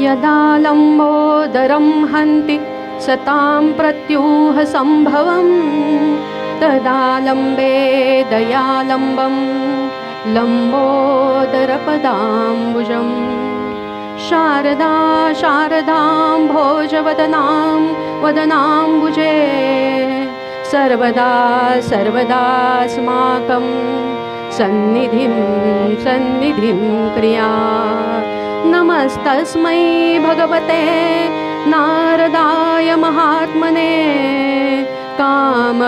यदा लम्बोदरं हन्ति सतां प्रत्यूह सम्भवं तदा लम्बे दयालम्बं लम्बोदरपदाम्बुजं शारदा शारदां भोजवदनां वदनाम्बुजे सर्वदा सर्वदास्माकं सन्निधिं सन्निधिं क्रिया। नमस्तस्मै भगवते नारदाय महात्मने कामक्रोधविहीनाय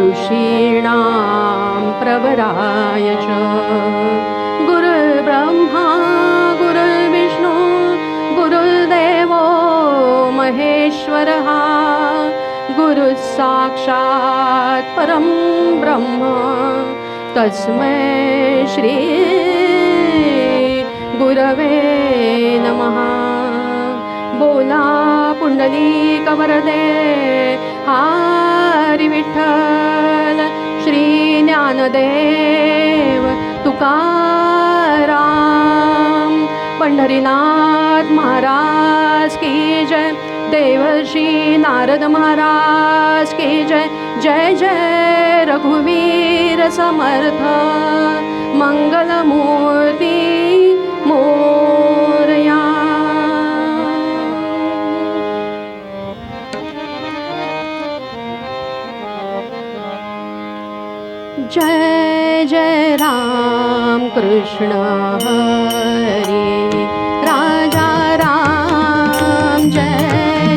ऋषीणां प्रवराय च। गुरुर्ब्रह्मा गुरुर्विष्णु गुरुर्देवो महेश्वरः गुरुः साक्षात् परं ब्रह्म तस्मै श्री गुरवे नमः। बोला पुंडलीकवरदे हरी विठ्ठल श्री ज्ञानदेव तुकाराम पंढरीनाथ महाराज की जय। देवर्षि नारद महाराज की जय। जय जय रघुवीर समर्थ मंगलमूर्ती मोरया। जय जय राम कृष्ण हरी राजा राम। जय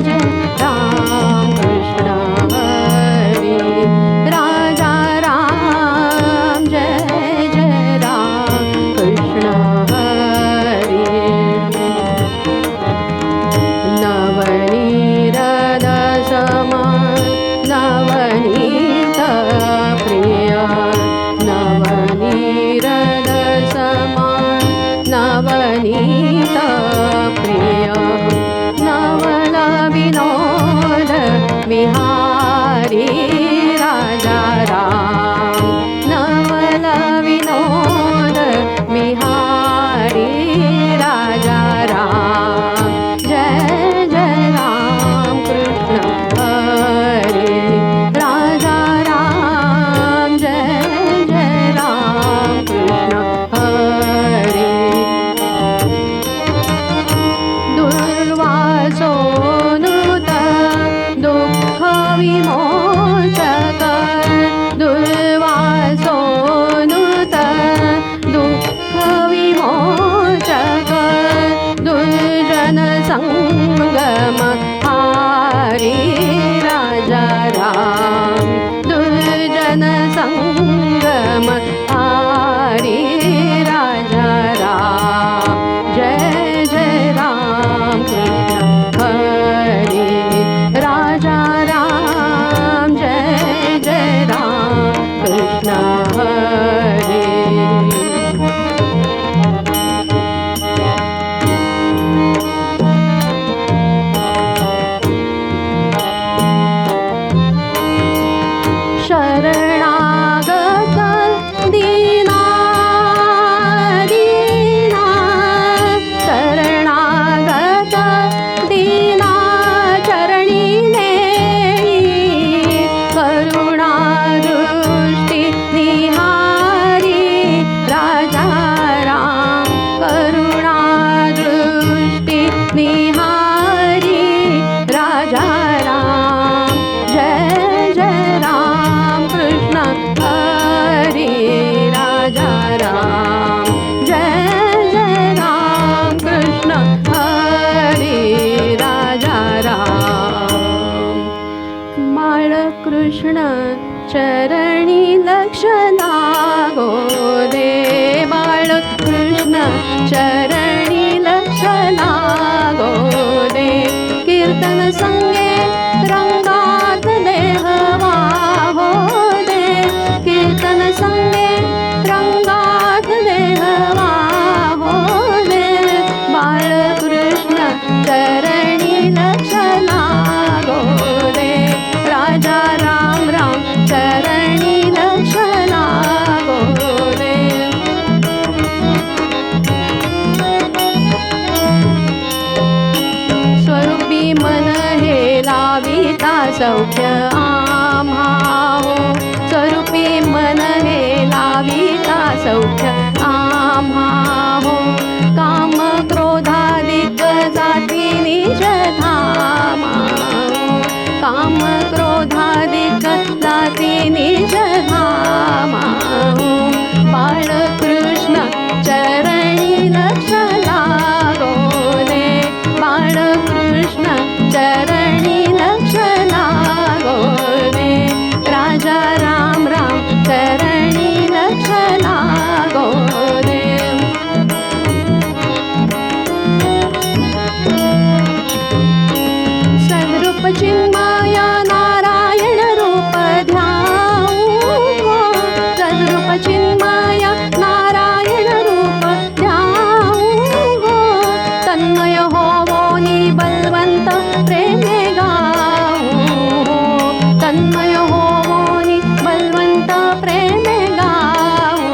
जय राम कृष्ण हरी राजा राम। जय जय राम कृष्ण हरी। नवनीरद सम नवनीत प्रिय नवनीरद सम नवनीत प्रिय नवल विनोद विहारी राजा राम। नवल विनोद विहारी राजा राम। जय जय राम कृष्ण हरी राजा राम। जय जय राम कृष्ण हरी। दुर्वासोनुत दुःख विमोचक दुर्वासोनुत दुःख विमोचक दुर्जन संगम हारी राजा राम। दुर्जन संगम हारी राजा राम। जय जय राम कृष्ण हरी राजा राम। जय जय राम कृष्ण हरी। शरणागत दीना दीना शरणागत दीना चरणी नेई करुणा दृष्टी निहारी राजा राम। करुणा दृष्टी निहारी राजा राम। जय जय राम कृष्ण हरी राजा राम। जय जय राम कृष्ण हरी राजा राम। बाळकृष्ण चरणी लक्ष लागो दे बाळकृष्ण चरणी लक्ष लागो दे। कीर्तन संगे रंगात देह वाहो दे। कीर्तन संगे रंगात देह वाहो दे। बाळकृष्ण चरणी लक्ष लागो दे सौख्य आम्हा हो स्वरूपी मन हे लाविता सौख्य आम्हा हो काम क्रोधादिक जाती निज धामा काम क्रोधादिक जाती निज धामा बाळकृष्ण चरणी लक्ष लागो दे बाळकृष्ण चरणी लक्ष लागो दे राजा राम राम चरणी लक्ष लागो दे सद्रूप चिन्मया नारायण रूप ध्याऊ सद्रूप चिन्मया नारायण रूप ध्याऊ तन्मय होवोनी बलवंत प्रेमे गाऊ तन्मय होवोनी बलवंत प्रेमे गाऊ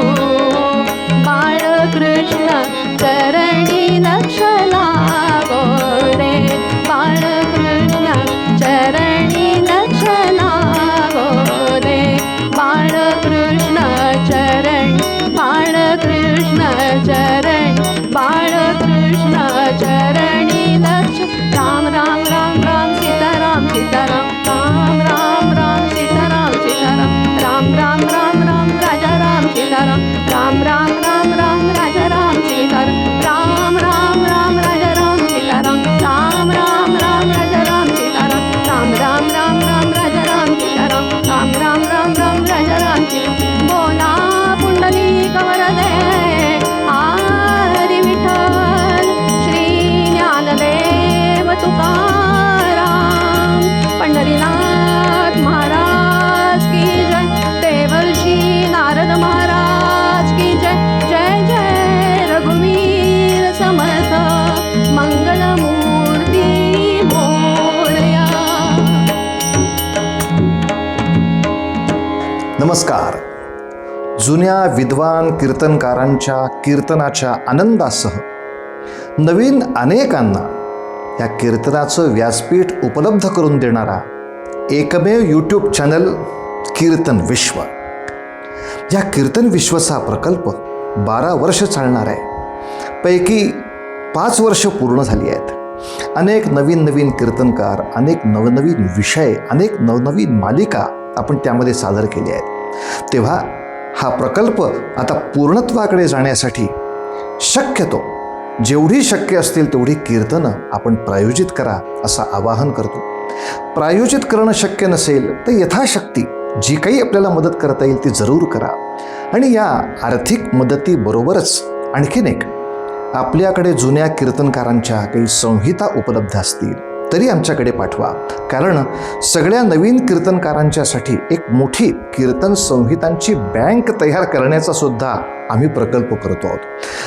बाळकृष्ण चरणी लक्ष लागो रे बाळकृष्ण चरणी लक्ष लागो रे बाळकृष्ण चरण बाळकृष्ण चरण बाळकृष्ण चरणी लक्ष राम राम राम राम सीताराम सीताराम राम राम राम सीताराम सीताराम राम राम राम राम राजा राम सीताराम राम राम राम राम राजा राम सीताराम राम राम राम राजा राम सीताराम राम राम राम राजा राम सीताराम राम राम राम राम राजा राम सीताराम राम राम राम राम राजा राम सीताराम बोला पुंडलिक वरदे हरी विठ्ठल श्री ज्ञानदेव तुकाराम पंढरीनाथ महाराज की जय देवर्षी नारद महाराज की जय जय जय रघुवीर समर्थ मंगलमूर्ती मोरया. नमस्कार. जुन्या विद्वान कीर्तनकारांच्या कीर्तनाच्या आनंदासह नवीन अनेकांना या कीर्तनाचं व्यासपीठ उपलब्ध करून देणारा एकमेव यूट्यूब चॅनल कीर्तन विश्व. या कीर्तन विश्वचा प्रकल्प 12 वर्ष चालणार आहे. पैकी 5 वर्ष पूर्ण झाली आहेत. अनेक नवीन कीर्तनकार, अनेक नवनवीन विषय, अनेक नवनवीन मालिका आपण त्यामध्ये सादर केल्या आहेत. तेव्हा हा प्रकल्प आता पूर्णत्वाकडे जाण्यासाठी शक्यतो जेवढी शक्य असतील तेवढी कीर्तनं आपण प्रायोजित करा असं आवाहन करतो. प्रायोजित करणं शक्य नसेल तर यथाशक्ती जी काही आपल्याला मदत करता येईल ती जरूर करा. आणि या आर्थिक मदतीबरोबरच आणखीन एक, आपल्याकडे जुन्या कीर्तनकारांच्या काही संहिता उपलब्ध असतील तरी आमच्याकडे पाठवा. कारण सगळ्या नवीन कीर्तनकारांच्यासाठी एक मोठी कीर्तन संहितांची बँक तयार करण्याचा सुद्धा आम्ही प्रकल्प करतो आहोत.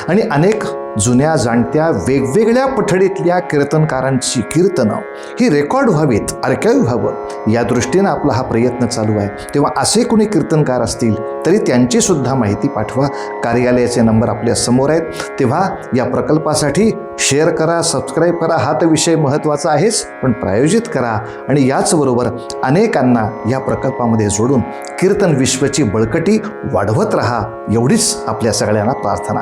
आणि अनेक जुन्या जाणत्या वेगवेगळ्या पठडीतल्या कीर्तनकारांची कीर्तनं ही रेकॉर्ड व्हावीत, आर्काईव्ह व्हावं या दृष्टीनं आपला हा प्रयत्न चालू आहे. तेव्हा असे कोणी कीर्तनकार असतील तरी त्यांची सुद्धा माहिती पाठवा. कार्यालयाचे नंबर आपल्या समोर आहेत. तेव्हा या प्रकल्पासाठी शेअर करा, सबस्क्राईब करा. हा तर विषय महत्त्वाचा आहेच, पण प्रायोजित करा आणि याचबरोबर अनेकांना या प्रकल्पामध्ये जोडून कीर्तन विश्वची बळकटी वाढवत राहा, एवढीच आपल्या सगळ्यांना प्रार्थना.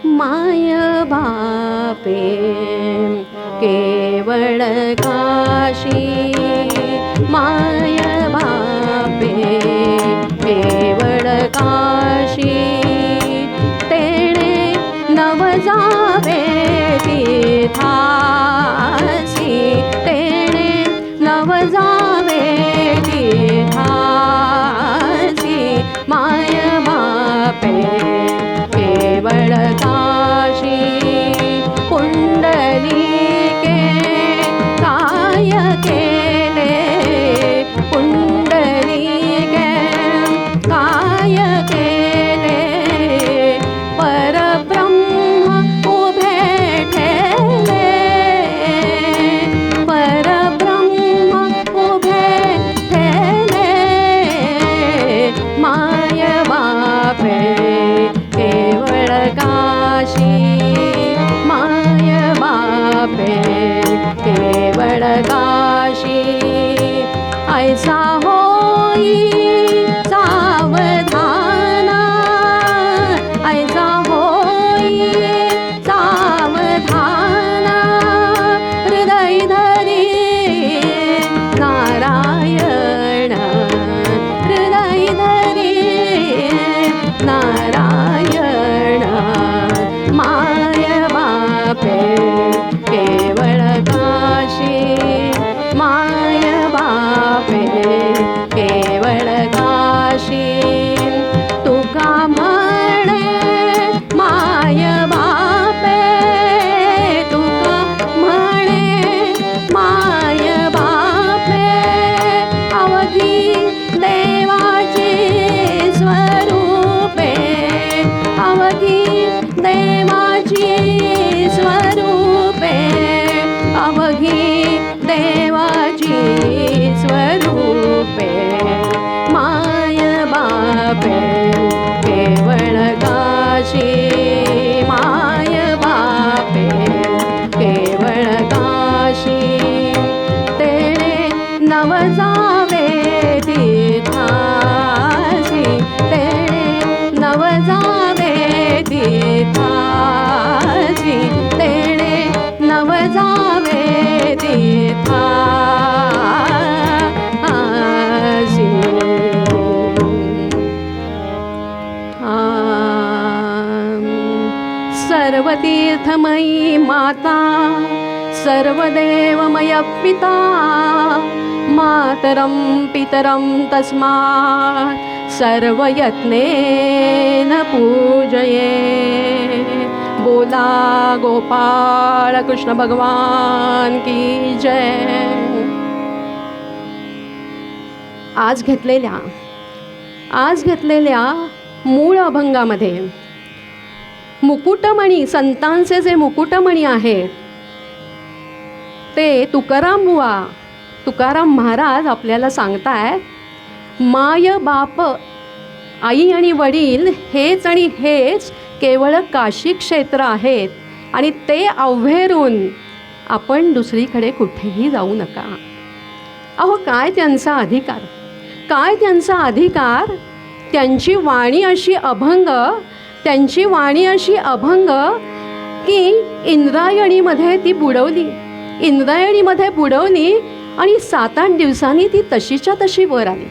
माय बापे केवळ काशी माय बापे केवळ काशी तेणे नव जावे तीर्थासी तेणे नव जावे तीर्थासी माय बापे केवळ काशी पुंडलिके काय के ऐसा होई सावधाना, ऐसा होई सावधाना, हृदय धरी नारायण, हृदय धरी नारायण, माय बापे केवळ काशी, माय बापे केवळ काशी, तुका म्हणे माय बापे, तुका म्हणे माय बापे, अवघी देवाची स्वरूपे, अवघी देवाची स्वरूपे, अवघी देवाची स्वरूपे, माय बापे केवळ काशी, माय बापे केवळ काशी, तेणे नव जावे तीर्थासी, तेणे नव जावे तीर्थासी, तेणे नव जावे तीर्थासी. सर्वतीर्थमयी माता, सर्वदेवमय पिता, मातरं पितरं तस्मात् सर्वयत्नेन पूजये. बोला गोपाळ कृष्ण भगवान की जय. आज घेतलेल्या मूळ अभंगामध्ये मुकुटमणी, संतांचे जे मुकुटमणी आहेत ते तुकाराम महाराज आपल्याला सांगतायत, माय बाप, आई आणि वडील हेच आणि हेच केवळ काशी क्षेत्र आहेत आणि ते अव्हेरून आपण दुसरीकडे कुठेही जाऊ नका. अहो काय त्यांचा अधिकार, काय त्यांचा अधिकार. त्यांची वाणी अशी अभंग, त्यांची वाणी अशी अभंग की इंद्रायणीमध्ये ती बुडवली, इंद्रायणीमध्ये बुडवली आणि 7-8 दिवसांनी ती तशीच्या तशी वर आली.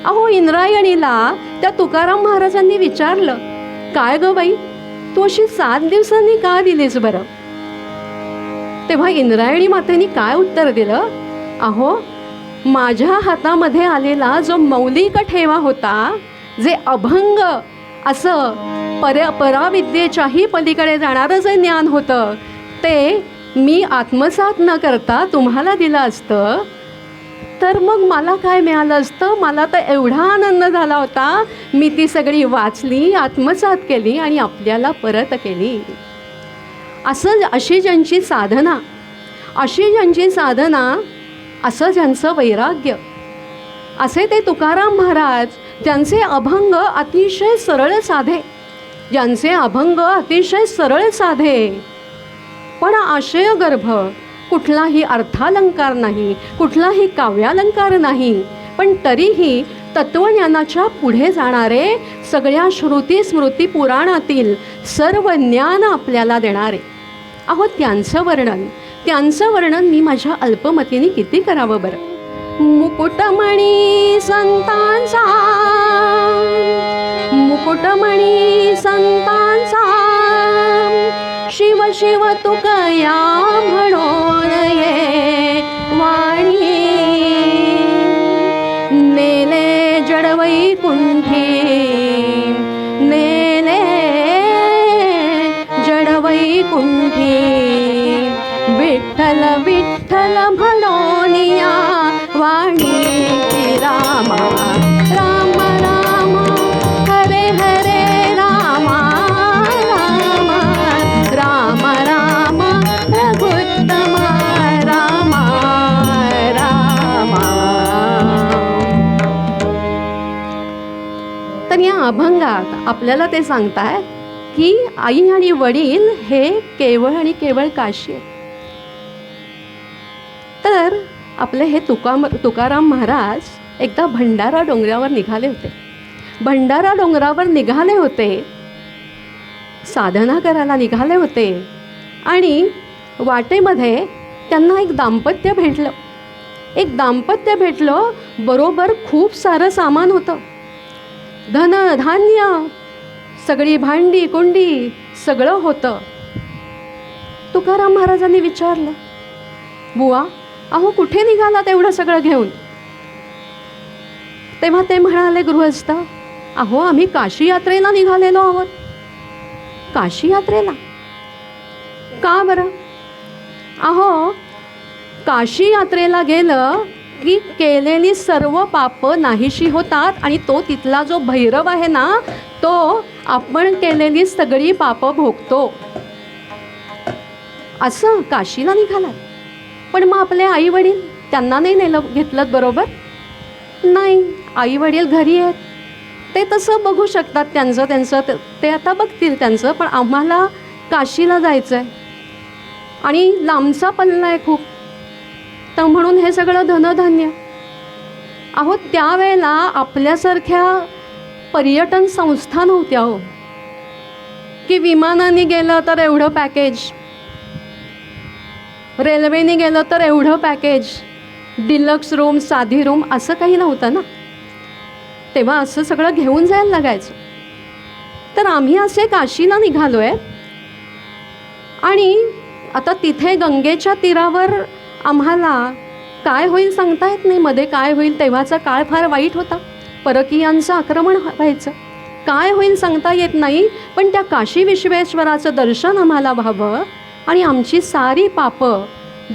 अहो इंद्रायणीला त्या तुकाराम महाराजांनी विचारलं, काय ग बाई तू अशी 7 दिवसांनी का दिलीस बरं. तेव्हा इंद्रायणी मातेने काय उत्तर दिलं, अहो माझ्या हातामध्ये आलेला जो मौलिक ठेवा होता, जे अभंग असं पराविद्येच्याही पलीकडे जाणारं जे ज्ञान होतं, ते मी आत्मसात न करता तुम्हाला दिलं असतं तर मग मला काय मिळालं असतं. मला तर एवढा आनंद झाला होता, मी ती सगळी वाचली, आत्मसात केली आणि आपल्याला परत केली. अशी ज्यांची साधना, असं ज्यांचं वैराग्य, असे ते तुकाराम महाराज, ज्यांचे अभंग अतिशय सरळ साधे, ज्यांचे अभंग अतिशय सरळ साधे, पण आशयगर्भ, कुठलाही अर्थालंकार नाही, कुठलाही काव्यालंकार नाही, पण तरीही तत्वज्ञानाच्या पुढे जाणारे, सगळ्या श्रुती स्मृती पुराणातील सर्व ज्ञान आपल्याला देणारे. अहो त्यांचं वर्णन मी माझ्या अल्पमतीने किती करावं बरं. मुकुटमणी संतांचा, मुकुटमणी संतांचा, शिव शिव तुकया म्हणून ये वाणी, नेले जडवैकुंठी, नेले जडवैकुंठी, विठ्ठल विठ्ठल म्हणून या वाणी, रामा राम राम हरे हरे, रामा राम राम राम रघुत्तम, रामा रामा. तर या अभंगात आपल्याला ते सांगतायत की आई आणि वडील हे केवळ आणि केवळ काशी आहे. तर आपले हे तुकाराम महाराज एकदा भंडारा डोंगरावर निघाले होते. भंडारा डोंगरावर निघाले होते, साधना करायला निघाले होते आणि वाटेमध्ये त्यांना एक दाम्पत्य भेटलं. एक दाम्पत्य भेटलं, बरोबर खूप सारं सामान होतं, धन धान्य, सगळी भांडी कुंडी सगळं होतं. तुकाराम महाराजांनी विचारलं, बुवा अहो कुठे निघालात एवढं सगळं घेऊन? तेव्हा ते म्हणाले, गृहस्थ अहो आम्ही काशी यात्रेला निघालेलो आहोत. काशी यात्रेला? का बरं? अहो काशी यात्रेला गेलं की केलेली सर्व पापं नाहीशी होतात आणि तो तिथला जो भैरव आहे ना, तो आपण केलेली सगळी पापं भोगतो. असं काशीला निघालात? पण मग आपले आई वडील त्यांना नाही घेतलं बरोबर? नाही, आई वडील घरी आहेत, ते तसं बघू शकतात, त्यांचं ते आता बघतील त्यांचं. पण आम्हाला काशीला जायचं आहे आणि लांबचा पल्ला आहे खूप, तर म्हणून हे सगळं धनधान्य. अहो त्यावेळेला आपल्यासारख्या पर्यटन संस्था नव्हत्या हो, की विमानाने गेलं तर एवढं पॅकेज, रेल्वेने गेलं तर एवढं पॅकेज, डिलक्स रूम, साधी रूम, असं काही नव्हतं ना. तेव्हा असं सगळं घेऊन जायला लागायचं. तर आम्ही असे काशीला निघालो आहे आणि आता तिथे गंगेच्या तीरावर आम्हाला काय होईल सांगता येत नाही. मध्ये काय होईल, तेव्हाचा काळ फार वाईट होता, परकीयांचं आक्रमण व्हायचं, काय होईल सांगता येत नाही. पण त्या काशी विश्वेश्वराचं दर्शन आम्हाला व्हावं आणि आमची सारी पापं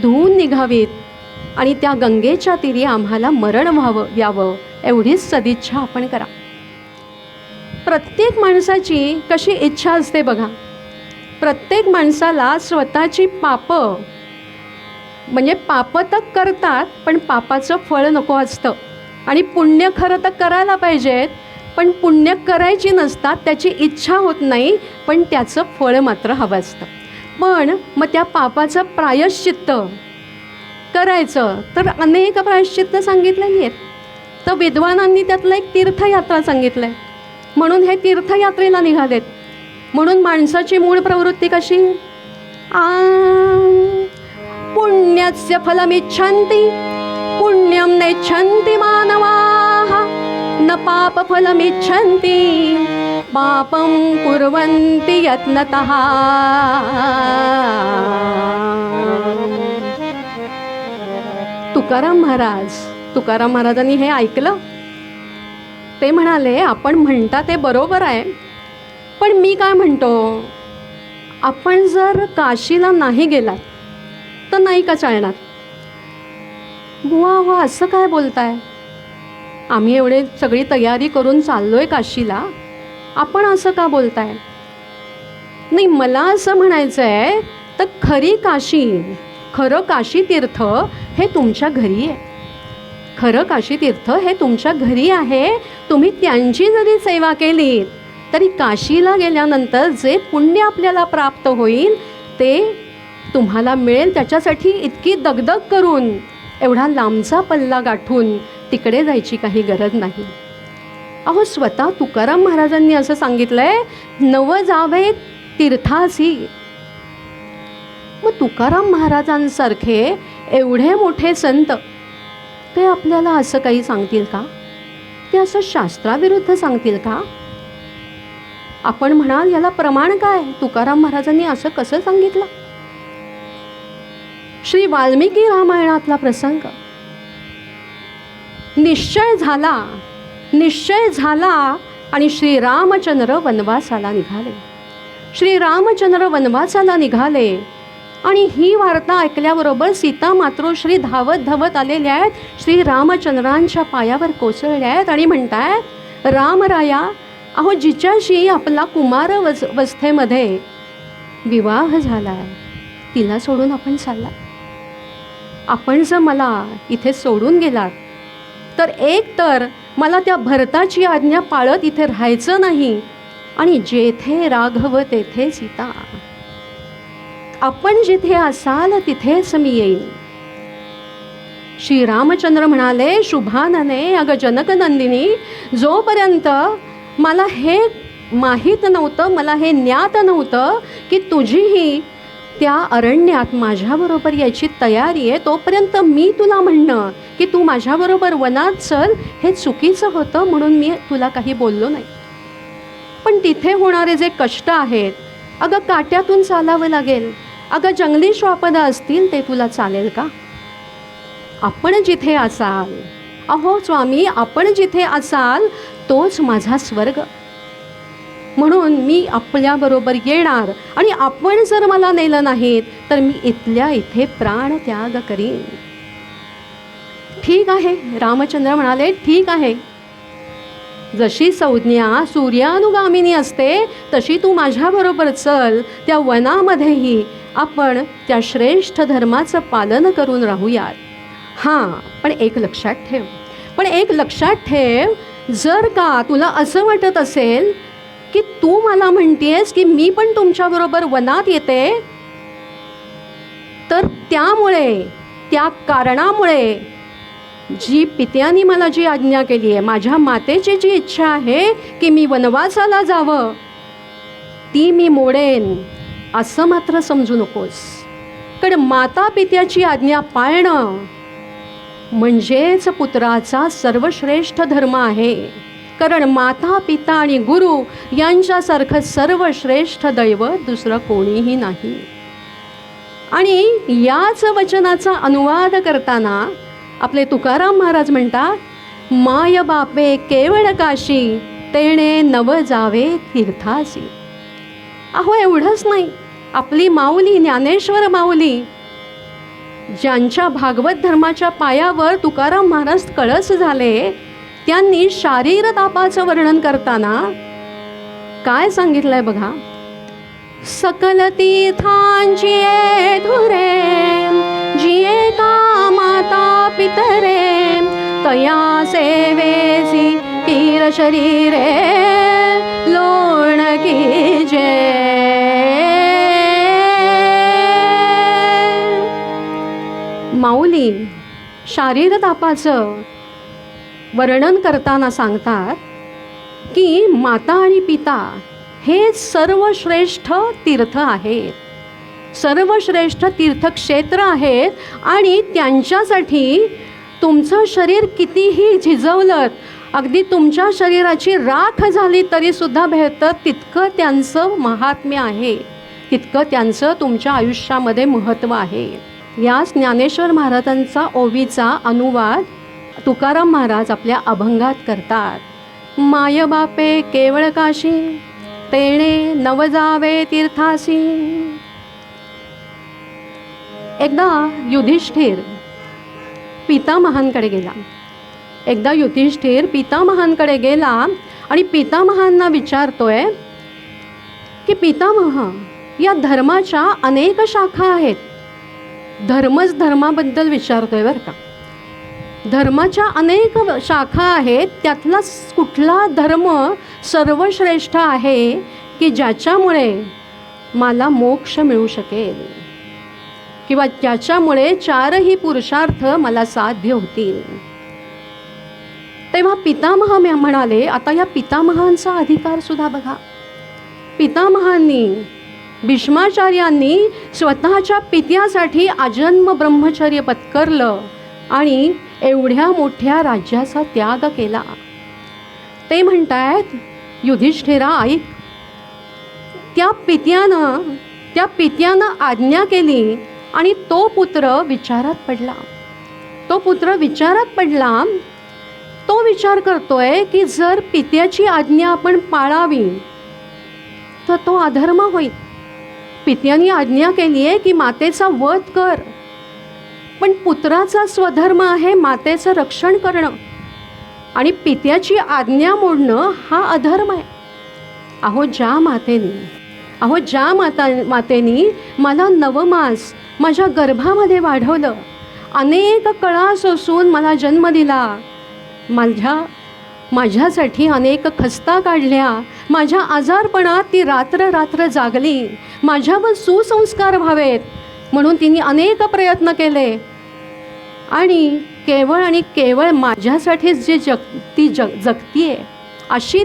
धुवून निघावीत आणि त्या गंगेच्या तीरी आम्हाला मरण यावं एवढीच सदिच्छा आपण करा. प्रत्येक माणसाची कशी इच्छा असते बघा. प्रत्येक माणसाला स्वतःची पापं, म्हणजे पापं तर करतात पण पापाचं फळ नको असतं, आणि पुण्य खरं तर करायला पाहिजेत पण पुण्य करायची नसतात, त्याची इच्छा होत नाही पण त्याचं फळ मात्र हवं असतं. पण मग त्या पापाचं प्रायश्चित्त करायचं तर अनेक प्रायश्चित्त सांगितलेली आहेत. तर विद्वानांनी त्यातलं एक तीर्थयात्रा सांगितलं आहे, म्हणून हे तीर्थयात्रेला निघालेत. म्हणून माणसाची मूळ प्रवृत्ती कशी? पुण्यस्य फलमिच्छन्ति पुण्यं नेच्छन्ति मानवाः न पापफलमिच्छन्ति पापं कुर्वन्ति यत्नतः. तुकाराम महाराजांनी हे ऐकलं. ते म्हणाले, आपण म्हणता ते बरोबर आहे, पण मी काय म्हणतो, आपण जर काशीला नाही गेलात तर नाही का चालणार? बुवा हो असं काय बोलताय, आम्ही एवढे सगळी तयारी करून चाललोय काशीला, आपण असं का बोलताय? नाही, मला असं म्हणायचं आहे, तर खरं काशी तीर्थ हे तुमच्या घरी आहे. खरं काशी तीर्थ हे तुमच्या घरी आहे. तुम्ही त्यांची जरी सेवा केली तरी काशीला गेल्यानंतर जे पुण्य आपल्याला प्राप्त होईल ते तुम्हाला मिळेल. त्याच्यासाठी इतकी दगदग करून, एवढा लांबचा पल्ला गाठून तिकडे जायची काही गरज नाही. अहो स्वतः तुकाराम महाराजांनी असं सांगितलंय, नव जावे तीर्थासी. मग तुकाराम महाराजांसारखे एवढे मोठे संत ते आपल्याला असं काही सांगतील का? ते असं शास्त्राविरुद्ध सांगतील का? आपण म्हणाल याला प्रमाण काय, तुकाराम महाराजांनी असं कसं सांगितलं? श्री वाल्मिकी रामायणातला प्रसंग. निश्चय झाला आणि श्रीरामचंद्र वनवासाला निघाले. आणि ही वार्ता ऐकल्याबरोबर सीता मातोश्री धावत धावत आलेल्या आहेत, श्रीरामचंद्रांच्या पायावर कोसळल्या आहेत आणि म्हणतायत, रामराया अहो जिच्याशी आपला कुमारावस्थेमध्ये विवाह झाला आहे तिला सोडून आपण चालला. आपण जर मला इथे सोडून गेलात तर एक तर मला त्या भरताची आज्ञा पाळत इथे राहायचं नाही, आणि जेथे राघव तेथे सीता, आपण जिथे असाल तिथेच मी येईन. श्रीरामचंद्र म्हणाले, शुभानने अगं जनकनंदिनी, जोपर्यंत मला हे माहीत नव्हतं, मला हे ज्ञात नव्हतं की तुझीही त्या अरण्यात माझ्याबरोबर याची तयारी आहे, तोपर्यंत मी तुला म्हणणं की तू माझ्याबरोबर वनात चल हे चुकीचं होतं, म्हणून मी तुला काही बोललो नाही. पण तिथे होणारे जे कष्ट आहेत, अगं काट्यातून चालावं लागेल, अगं जंगली श्वापदा असतील, ते तुला चालेल का? आपण जिथे असाल, अहो स्वामी, आपण जिथे असाल तोच माझा स्वर्ग, म्हणून मी आपल्याबरोबर येणार, आणि आपण जर मला नेलं नाहीत तर मी इथल्या इथे प्राण त्याग करीन. ठीक आहे, रामचंद्र म्हणाले, ठीक आहे, जशी संज्ञा सूर्यानुगामिनी असते तशी तू माझ्याबरोबर चल, त्या वनामध्येही आपण त्या श्रेष्ठ धर्माचं पालन करून राहूयात. हां, पण एक लक्षात ठेव, जर का तुला असं वाटत असेल की तू मला म्हणतेस की मी पण तुमच्याबरोबर वनात येते, तर त्या कारणामुळे जी पित्यानी मला जी आज्ञा केली आहे, माझ्या मातेची जी इच्छा आहे की मी वनवासाला जावं, ती मी मोडेन असं मात्र समजू नकोस. कारण माता पित्याची आज्ञा पाळणं म्हणजेच पुत्राचा सर्वश्रेष्ठ धर्म आहे. कारण माता पिता आणि गुरु यांच्यासारखं सर्वश्रेष्ठ दैवत दुसरं कोणीही नाही. आणि याच वचनाचा अनुवाद करताना आपले तुकाराम महाराज म्हणतात, माय बापे केवळ काशी, तेणे नव जावे तीर्थासी. अहो, एवढंच नाही, आपली माऊली ज्ञानेश्वर माऊली, ज्यांच्या भागवत धर्माच्या पायावर तुकाराम महाराज कळस झाले, त्यांनी शारीर तापाचं वर्णन करताना काय सांगितलंय बघा. सकल तीर्थांची धुरे, जिये का माता पितरे, तया सेवेसी तीर शरीरे, लोण की जय. माऊली शारीर तापाचं वर्णन करताना सांगतात की माता आणि पिता हे सर्वश्रेष्ठ तीर्थ आहेत, सर्वश्रेष्ठ तीर्थक्षेत्र आहेत, आणि त्यांच्यासाठी तुमचं शरीर कितीही झिजवलं, अगदी तुमच्या शरीराची राख झाली तरीसुद्धा बेहतर, तितकं त्यांचं महात्म्य आहे, तितकं त्यांचं तुमच्या आयुष्यामध्ये महत्त्व आहे. याच ज्ञानेश्वर महाराजांचा ओवीचा अनुवाद तुकाराम महाराज आपल्या अभंगात करतात. माय बापे केवळ काशी, तेणे नव जावे तीर्थासी. एकदा युधिष्ठिर पितामहांकडे गेला आणि पितामहांना विचारतोय की पितामह, या धर्माच्या अनेक शाखा आहेत. धर्मच धर्माबद्दल विचारतोय बरं का. धर्माच्या अनेक शाखा आहेत, त्यातला कुठला धर्म सर्वश्रेष्ठ आहे की ज्याच्यामुळे मला मोक्ष मिळू शकेल, किंवा ज्याच्यामुळे चारही पुरुषार्थ मला साध्य होतील. तेव्हा पितामह म्हणाले, आता या पितामहांचा अधिकार सुद्धा बघा. पितामहांनी, भीष्माचार्यांनी स्वतःच्या पित्यासाठी आजन्म ब्रह्मचर्य पत्करलं आणि एवढ्या मोठ्या राज्याचा त्याग केला. ते म्हणतायत, युधिष्ठिरा ऐक, त्या पित्यानं आज्ञा केली आणि तो पुत्र विचारात पडला. तो विचार करतोय की जर पित्याची आज्ञा आपण पाळावी तर तो अधर्म होईल. पित्याने आज्ञा केली आहे की मातेचा वध कर, पण पुत्राचा स्वधर्म आहे मातेचं रक्षण करणं, आणि पित्याची आज्ञा मोडणं हा अधर्म आहे. अहो ज्या मातेनी मला 9 मास माझ्या गर्भामध्ये वाढवलं, अनेक कळा सोसून मला जन्म दिला, माझ्यासाठी अनेक खस्ता काढल्या, माझ्या आजारपणात ती रात्र जागली, माझ्यावर सुसंस्कार व्हावेत म्हणून तिने अनेक प्रयत्न केले, आणि केवळ माझ्यासाठीच जी जगतीये अशी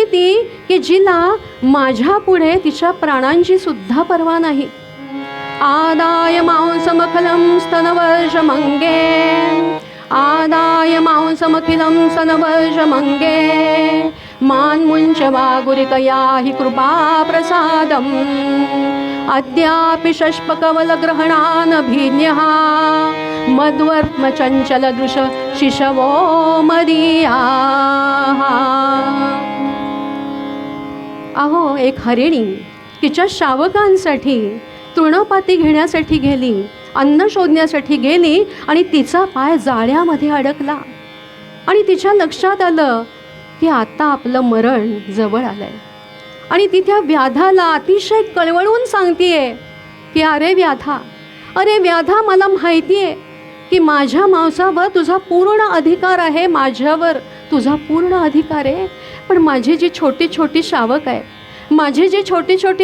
ती की जिला माझ्या पुढे तिच्या प्राणांची सुद्धा पर्वा नाही. आदाय मांसमखिलं स्तनवर्षमंगे, आदाय मांसमखिलं स्तनवर्षमंगे, मान्मुञ्च वागुरिकया हि कृपा प्रसादम्, अद्यापि षष्पकवलग्रहणानभिज्ञः, मद्वर्त्मचञ्चलदृश शिशवो मदीयाः. अहो, एक हरिणी तिच्या शावकांसाठी तृणपाती घेण्यासाठी गेली, अन्न शोधण्यासाठी गेली आणि तिचा पाय जाळ्यामध्ये अडकला आणि तिच्या लक्षात आलं की आता आपलं मरण जवळ आलंय. आणि ती त्या व्याधाला अतिशय कळवळून सांगतेय की अरे व्याधा, मला माहिती आहे की माझ्या मांसावर तुझा पूर्ण अधिकार आहे, माझ्यावर तुझा पूर्ण अधिकार आहे, पण माझी जी छोटी छोटी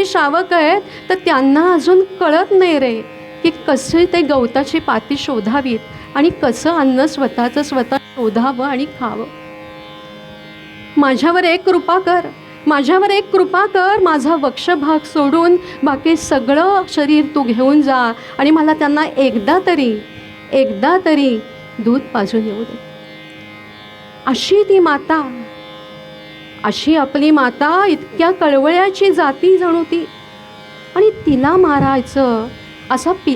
शावक आहेत तर त्यांना अजून कळत नाही रे की कसे ते गवताची पाती शोधावीत आणि कसं अन्न स्वतःचं स्वतः शोधावं आणि खावं. माझ्यावर एक कृपा कर, माझा वक्षभाग सोडून बाकी सगळं शरीर तू घेऊन जा आणि मला त्यांना एकदा तरी दूध पाजून येऊ दे. अशी ती माता, अशी आपली माता, इतक्या कळवळ्याची जाती जणू ती, आणि तिला मारायचं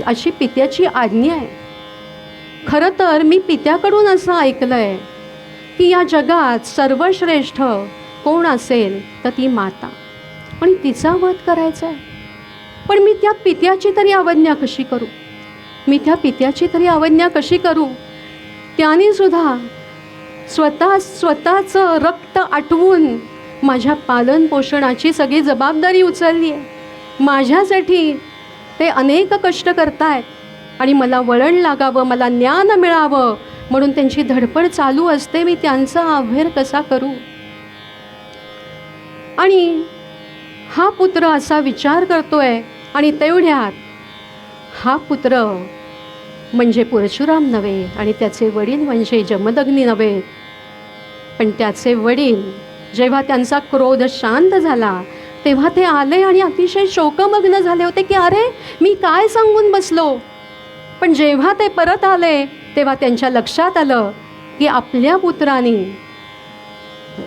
अशी पित्याची आज्ञा आहे. खरं तर मी पित्याकडून असं ऐकलं आहे की या जगात सर्वश्रेष्ठ कोण असेल तर ती माता, आणि तिचा वध करायचा आहे. पण मी त्या पित्याची तरी अवज्ञा कशी करू? त्याने सुद्धा स्वतःचं रक्त आटवून माझ्या पालन पोषणाची सगळी जबाबदारी उचलली आहे. माझ्यासाठी ते अनेक कष्ट करतायत आणि मला वळण लागावं, मला ज्ञान मिळावं म्हणून त्यांची धडपड चालू असते. मी त्यांचा अभेर कसा करू? आणि हा पुत्र असा विचार करतोय, आणि तेवढ्यात हा पुत्र म्हणजे परशुराम नव्हे आणि त्याचे वडील म्हणजे जमदग्नी नव्हे, पण त्याचे वडील जेव्हा त्यांचा क्रोध शांत झाला तेव्हा ते आले आणि अतिशय शोकमग्न झाले होते की अरे मी काय सांगून बसलो. पण जेव्हा ते परत आले तेव्हा त्यांच्या लक्षात आलं की आपल्या पुत्राने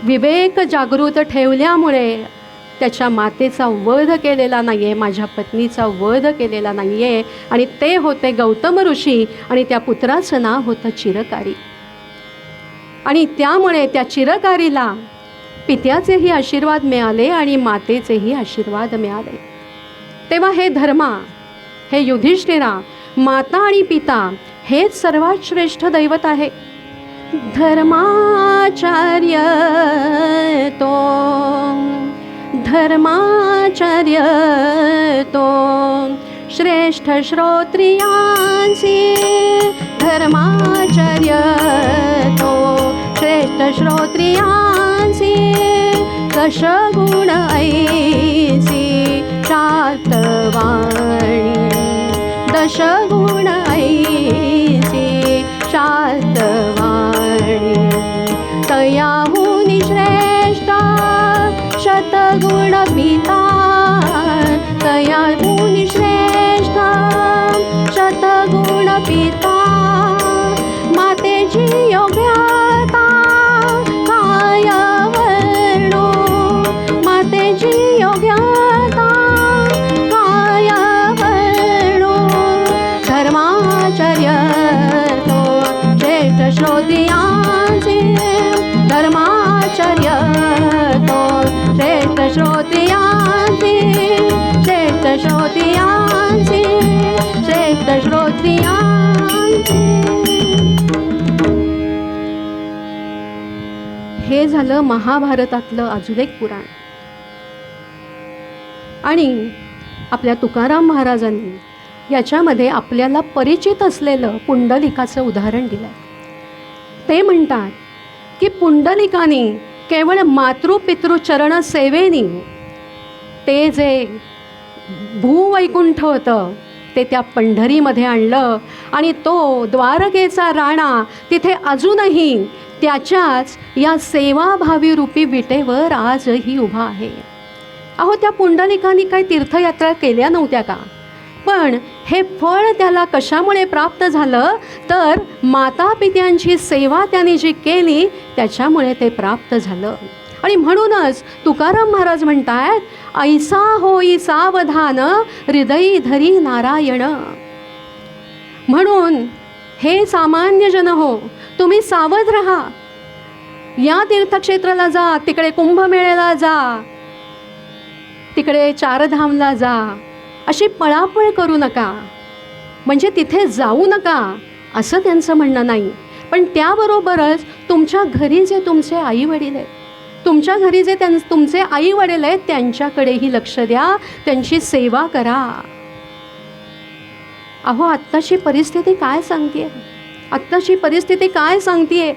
विवेक जागृत ठेवल्यामुळे त्याच्या मातेचा वध केलेला नाही आहे, माझ्या पत्नीचा वध केलेला नाही आहे, आणि ते होते गौतम ऋषी, आणि त्या पुत्राचं नाव होतं चिरकारी. आणि त्यामुळे त्या चिरकारीला पित्याचेही आशीर्वाद मिळाले आणि मातेचेही आशीर्वाद मिळाले. तेव्हा हे धर्मा, हे युधिष्ठिरा, माता आणि पिता हेच सर्वात श्रेष्ठ दैवत आहे. धर्माचार्य तो श्रेष्ठ श्रोत्रियांसी, धर्माचार्य तो श्रेष्ठ श्रोत्रियांसी, दशगुण ऐसी शातवाणी, दशगुण ऐसी शातवाणी, तयाहुनी श्रेष्ठ शतगुण पिता, तयाहुनी श्रेष्ठ शतगुण पिता, मातेची योग्यता काय वर्णो, मातेची योग्यता काय वर्णो, धर्माचार्य तो ज्येष्ठ श्रोत्रियांचे, धर्माचार्य तो श्रेष्ठ श्रोत्रियांचे, श्रेष्ठ श्रोत्रियांचे, श्रेष्ठ श्रोत्रियांचे. हे झालं महाभारतातलं अजून एक पुराण. आणि आपल्या तुकाराम महाराजांनी याच्यामध्ये आपल्याला परिचित असलेलं पुंडलिकाचं उदाहरण दिलं. ते म्हणतात की पुंडलिकाने केवळ मातृपितृचरण सेवेने ते जे भूवैकुंठ होतं ते त्या पंढरीमध्ये आणलं आणि तो द्वारकेचा राणा तिथे अजूनही त्याच्याच या सेवाभावी रूपी विटेवर आजही उभा आहे. अहो, त्या पुंडलिकाने काही तीर्थयात्रा केल्या नव्हत्या का? पण हे फळ त्याला कशामुळे प्राप्त झालं तर माता पित्यांची सेवा त्याने जी केली त्याच्यामुळे ते प्राप्त झालं. आणि म्हणूनच तुकाराम महाराज म्हणतात, ऐसा होई सावधान हृदयी धरी नारायण. म्हणून हे सामान्य जन हो, तुम्ही सावध राहा. या तीर्थक्षेत्राला जा, तिकडे कुंभमेळ्याला जा, तिकडे चारधामला जा, अशी पळापळ करू नका. म्हणजे तिथे जाऊ नका असं त्यांचं म्हणणं नाही, पण त्याबरोबरच तुमच्या घरी जे तुमचे आई वडील आहेत, तुमच्या घरी जे तुमचे आई वडील आहेत त्यांच्याकडेही लक्ष द्या, त्यांची सेवा करा. अहो, आत्ताची परिस्थिती काय सांगते? आत्ताची परिस्थिती काय सांगते?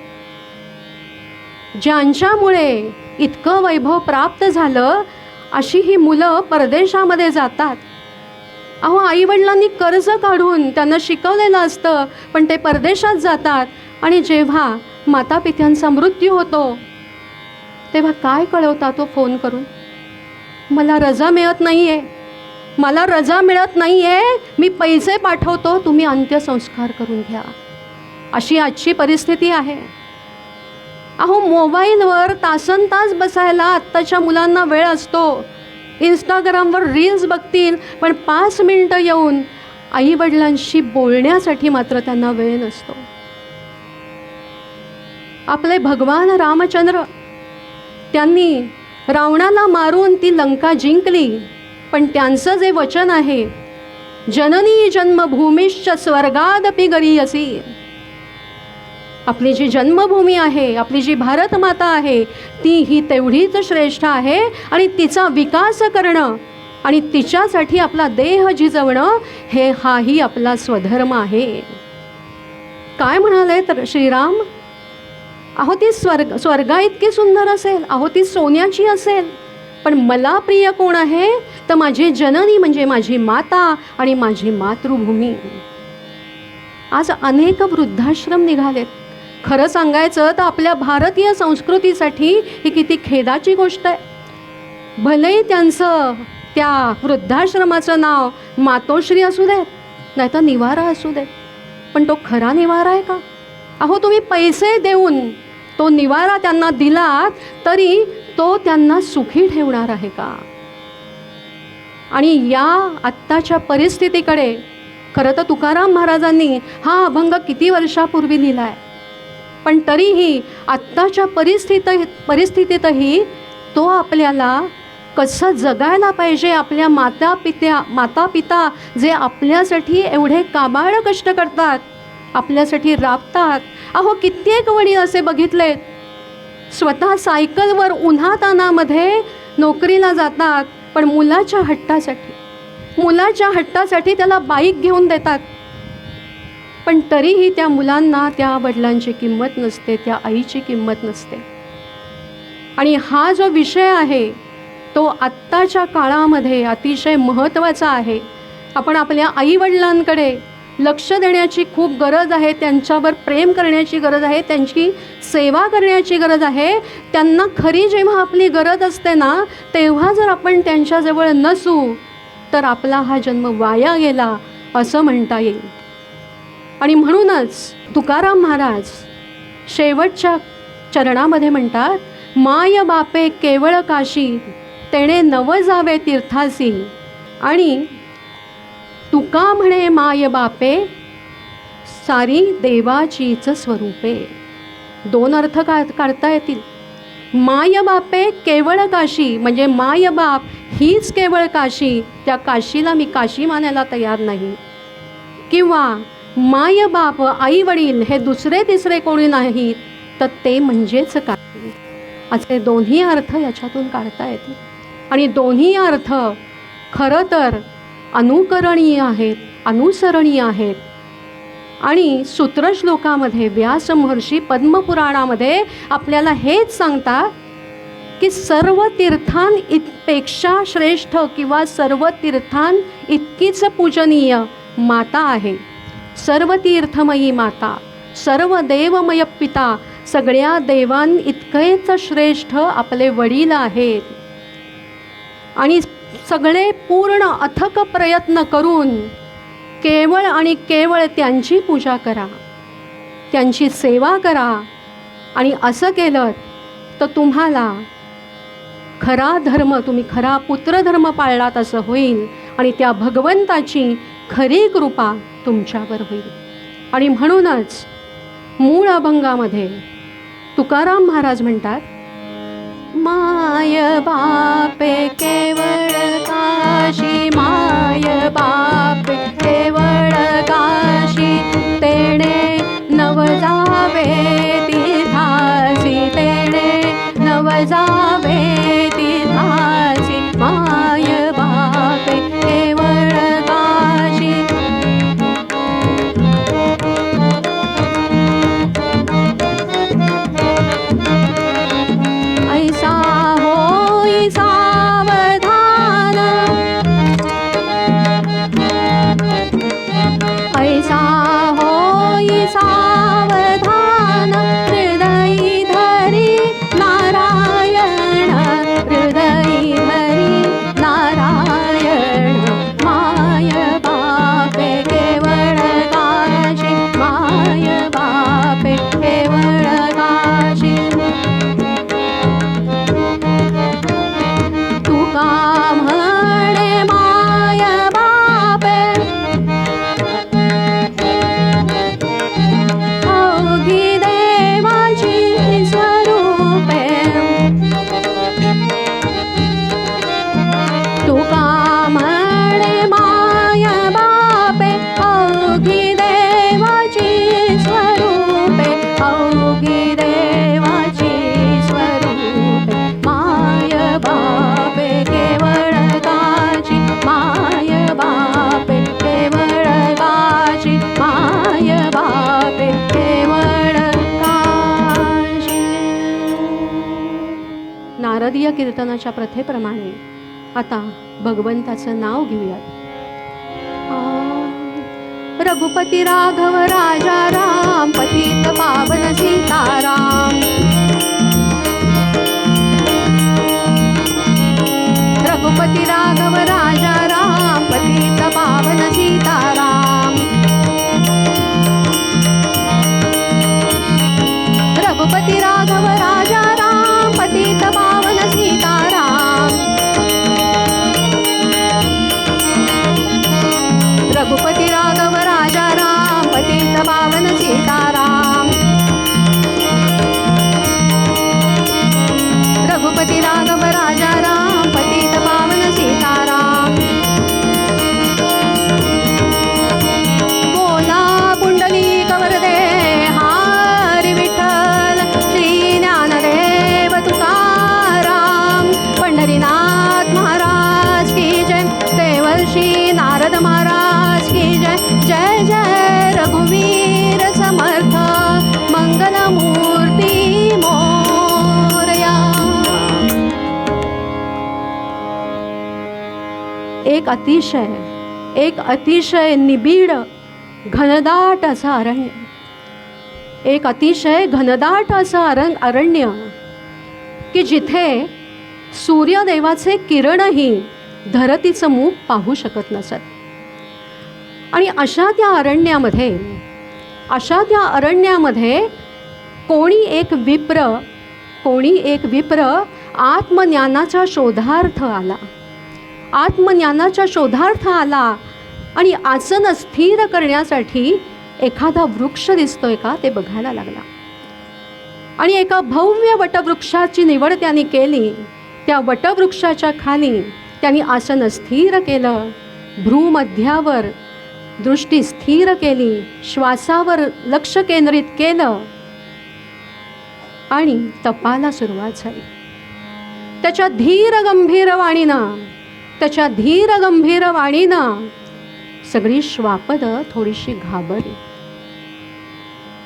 ज्यांच्यामुळे इतकं वैभव प्राप्त झालं अशी ही मुलं परदेशामध्ये जातात. अहो, आईवडिलांनी कर्ज काढून त्यांना शिकवलेलं असतं, पण ते परदेशात जातात आणि जेव्हा मातापित्यांचा मृत्यू होतो तेव्हा काय कळवतात तो फोन करून? मला रजा मिळत नाही आहे, मला रजा मिळत नाही आहे, मी पैसे पाठवतो, तुम्ही अंत्यसंस्कार करून घ्या. अशी आजची परिस्थिती आहे. अहो, मोबाईलवर तासनतास बसायला आत्ताच्या मुलांना वेळ असतो. इंस्टाग्रामवर रील्स बघतील, पण 5 मिनटं येऊन आईवडिलांशी बोलण्यासाठी मात्र त्यांना वेळ नसतो. आपले भगवान रामचंद्र त्यांनी रावणाला मारून ती लंका जिंकली, पण त्यांचं जे वचन आहे, जननी जन्मभूमीश्च स्वर्गादपि गरीयसी, आपली जी जन्मभूमी आहे, आपली जी भारत माता आहे, ती ही तेवढीच श्रेष्ठ आहे आणि तिचा विकास करणं आणि तिच्यासाठी आपला देह झिजवणं हाही आपला स्वधर्म आहे. काय म्हणाले तर श्रीराम? अहो, ती स्वर्गा इतकी सुंदर असेल, अहो ती सोन्याची असेल, पण मला प्रिय कोण आहे तर माझी जननी, म्हणजे माझी माता आणि माझी मातृभूमी. आज अनेक वृद्धाश्रम निघालेत. खरं सांगायचं तर आपल्या भारतीय संस्कृतीसाठी ही किती खेदाची गोष्ट आहे. भलेही त्यांचं त्या वृद्धाश्रमाचं नाव मातोश्री असू देत, नाही तर निवारा असू देत, पण तो खरा निवारा आहे का? अहो, तुम्ही पैसे देऊन तो निवारा त्यांना दिलात तरी तो त्यांना सुखी ठेवणार आहे का? आणि या आत्ताच्या परिस्थितीकडे खरं तर तुकाराम महाराजांनी हा अभंग किती वर्षापूर्वी लिहिला आहे, पण तरीही आत्ताच्या परिस्थितीतही तो आपल्याला कसं जगायला पाहिजे, आपल्या माता पिता जे आपल्यासाठी एवढे काबाड कष्ट करतात, आपल्यासाठी राबतात. अहो, कित्येक वडील असे बघितलेत, स्वतः सायकलवर उन्हातानामध्ये नोकरीला जातात, पण मुलाच्या हट्टासाठी त्याला बाईक घेऊन देतात, पण तरीही त्या मुलांना त्या वडिलांची किंमत नसते, त्या आईची किंमत नसते. आणि हा जो विषय आहे तो आत्ताच्या काळामध्ये अतिशय महत्त्वाचा आहे. आपण आपल्या आईवडिलांकडे लक्ष देण्याची खूप गरज आहे, त्यांच्यावर प्रेम करण्याची गरज आहे, त्यांची सेवा करण्याची गरज आहे. त्यांना खरी जेव्हा आपली गरज असते ना, तेव्हा जर आपण त्यांच्याजवळ नसू तर आपला हा जन्म वाया गेला असं म्हणता येईल. आणि म्हणूनच तुकाराम महाराज शेवटच्या चरणामध्ये म्हणतात, माय बापे केवळ काशी तेणे नव जावे तीर्थासी. आणि तुका म्हणे माय बापे सारी देवाचीच स्वरूपे. 2 अर्थ काढता येतील. माय बापे केवळ काशी म्हणजे माय बाप हीच केवळ काशी, त्या काशीला मी काशी मानायला तयार नाही. किंवा माय बाप आई वडील हे दुसरे तिसरे कोणी नाहीत तर ते म्हणजेच काशी. असे दोन्ही अर्थ याच्यातून काढता येतील. आणि दोन्ही अर्थ खरं तर अनुकरणीय आहेत, अनुसरणीय आहेत. आणि सूत्रश्लोकामध्ये व्यास महर्षी पद्मपुराणामध्ये आपल्याला हेच सांगतात की सर्व तीर्थांपेक्षा श्रेष्ठ किंवा सर्व तीर्थां इतकीच पूजनीय माता आहे, सर्व तीर्थमयी माता, सर्व देवमय पिता, सगळ्या देवां इतकेच श्रेष्ठ आपले वडील आहेत. आणि सगळे पूर्ण अथक प्रयत्न करून केवळ आणि केवळ त्यांची पूजा करा, त्यांची सेवा करा. आणि असं केलं तर तुम्हाला खरा धर्म, तुम्ही खरा पुत्रधर्म पाळलात असं होईल आणि त्या भगवंताची खरी कृपा तुमच्यावर होईल. आणि म्हणूनच मूळ अभंगामध्ये तुकाराम महाराज म्हणतात, माय बापे केवळ काशी, माय बापे केवळ काशी, तेणे नव जावे तीर्थासी, तेणे नव जावे तीर्थासी, माय बापे केवळ काशी. ऐसा होई सावधान, ऐसा होई सावधान, हृदयी धरी नारायण, हृदयी धरी नारायण, माय बापे केवळ काशी, माय बापे केवळ काशी. तुका म्हणे माय बापे अवघी देवाची स्वरूपे, तुका म्हणे माय बापे अवघी देवाची स्वरूपे, अवघी देवाची स्वरूपे, माय बापे केवळ काशी, माय बापे केवळ काशी, माय बापे केवळ काशी. नारदीय कीर्तनाच्या प्रथेप्रमाणे आता भगवंताचं नाव घेऊयात. रघुपती राघव राजा राम, पतित पावन सीताराम, रघुपती राघव राजा राम, पतित पावन सीताराम, रघुपती राघव राजा राम, पतित पावन सीताराम, रघुपती राघव राजा राम, पतित पावन सीताराम, रघुपती राघव राजा राम, पतित पावन सीताराम. बोला पुंडलिक वरदे हरी विठ्ठल, श्री ज्ञानदेव तुकाराम, पंढरीनाथ महाराज की जय, देवर्षी नारद महाराज की जय. जय जय रघुवीर समर्थ, मंगलमूर्ती मोरया. एक अतिशय निबिड घनदाट असं अरण्य, एक अतिशय घनदाट असं अरण्य की जिथे सूर्यदेवाचे किरणही धरतीचं मुख पाहू शकत नसत. आणि अशा त्या अरण्यामध्ये कोणी एक विप्र आत्मज्ञानाच्या शोधार्थ आला आणि आसन स्थिर करण्यासाठी एखादा वृक्ष दिसतोय का ते बघायला लागला. आणि एका भव्य वटवृक्षाची निवड त्यांनी केली. त्या वटवृक्षाच्या खाली त्यांनी आसन स्थिर केलं, भ्रूमध्यावर दृष्टी स्थिर केली, श्वासावर लक्ष केंद्रित केलं आणि तपाला सुरुवात झाली. त्याच्या धीर गंभीर वाणीनं सगळी श्वापद थोडीशी घाबरली.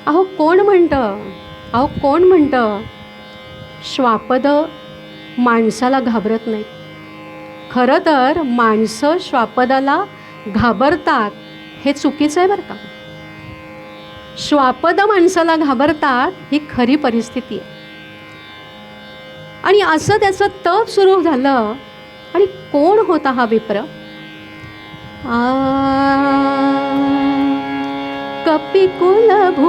अहो कोण म्हणतं श्वापद माणसाला घाबरत नाहीत. खरं तर माणसं श्वापदाला घाबरतात हे चुकीचं आहे बरं का. श्वापद माणसाला घाबरतात ही खरी परिस्थिती आहे. आणि असं त्याचं तप सुरू झालं. आणि कोण होता हा विप्र? कपिकुलभूषण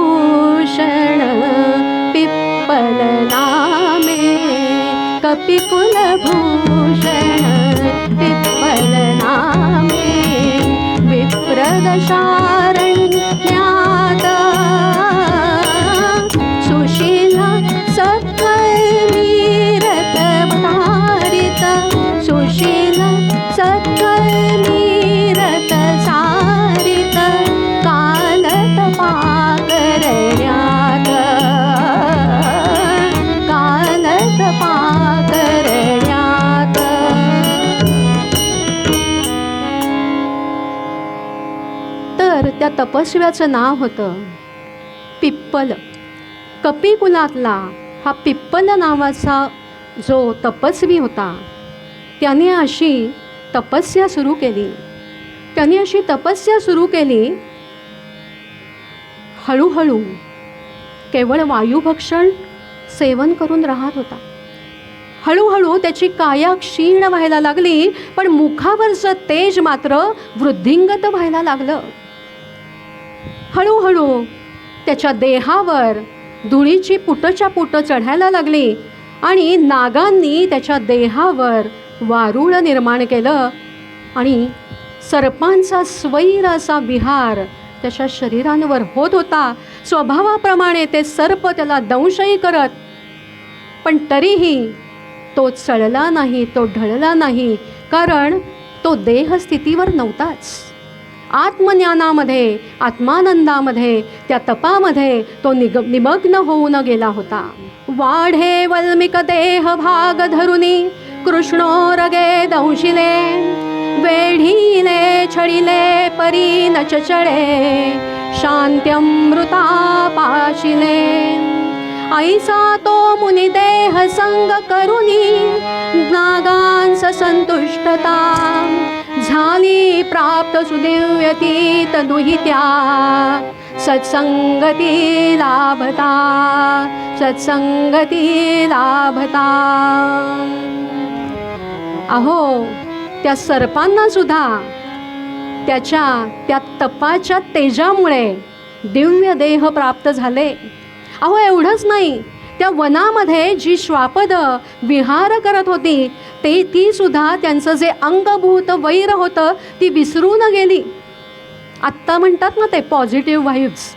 पिप्पल नामे, कपिकुलभूषण पिप्पल नामे, विप्रदशारण्यात सुशील सकलमीरत भारित, सुशील सकलमीरत सारित, कालतपा करण्यात, कालतपा करण्यात. तर त्या तपस्व्याचं नाव होतं पिप्पल. कपिकुलातला हा पिप्पल नावाचा जो तपस्वी होता त्याने अशी तपस्या सुरू केली. त्याने अशी तपस्या सुरू केली. हळूहळू केवळ वायुभक्षण सेवन करून राहत होता. हळूहळू त्याची काया क्षीण व्हायला लागली, पण मुखावरचं तेज मात्र वृद्धिंगत व्हायला लागलं. हळूहळू त्याच्या देहावर धुळीची पुटच्या पुट चढायला लागली आणि नागांनी त्याच्या देहावर वारुळ निर्माण केलं आणि सर्पांचा स्वैर असा विहार त्याच्या शरीरांवर होत होता. स्वभावाप्रमाणे ते सर्प त्याला दंशही करत, पण तरीही तो चळला नाही, तो ढळला नाही, कारण तो देहस्थितीवर नव्हताच. आत्मज्ञानामध्ये, आत्मानंदामध्ये, त्या तपामध्ये तो निमग्न होऊन गेला होता. वाढे वल्मिक देह भाग धरुनी कृष्णोरगे दंशिले, वेढीले छळिले परी न चचळे, शांत्यमृता पाशिले. ऐसा तो मुनी देह संग करुनी, नागांस संतुष्टता झाली प्राप्त सुदिव्यती तदुहित्या, सत्संगती लाभता, सत्संगती लाभता. अहो, त्या सर्पांना सुद्धा त्याच्या त्या तपाच्या तेजामुळे दिव्य देह प्राप्त झाले. अहो, एवढंच नाही, त्या वनामध्ये जी श्वापद विहार करत होती ती सुद्धा त्यांचं जे अंगभूत वैर होतं ती विसरून गेली. आत्ता म्हणतात ना ते पॉझिटिव्ह व्हाइब्स,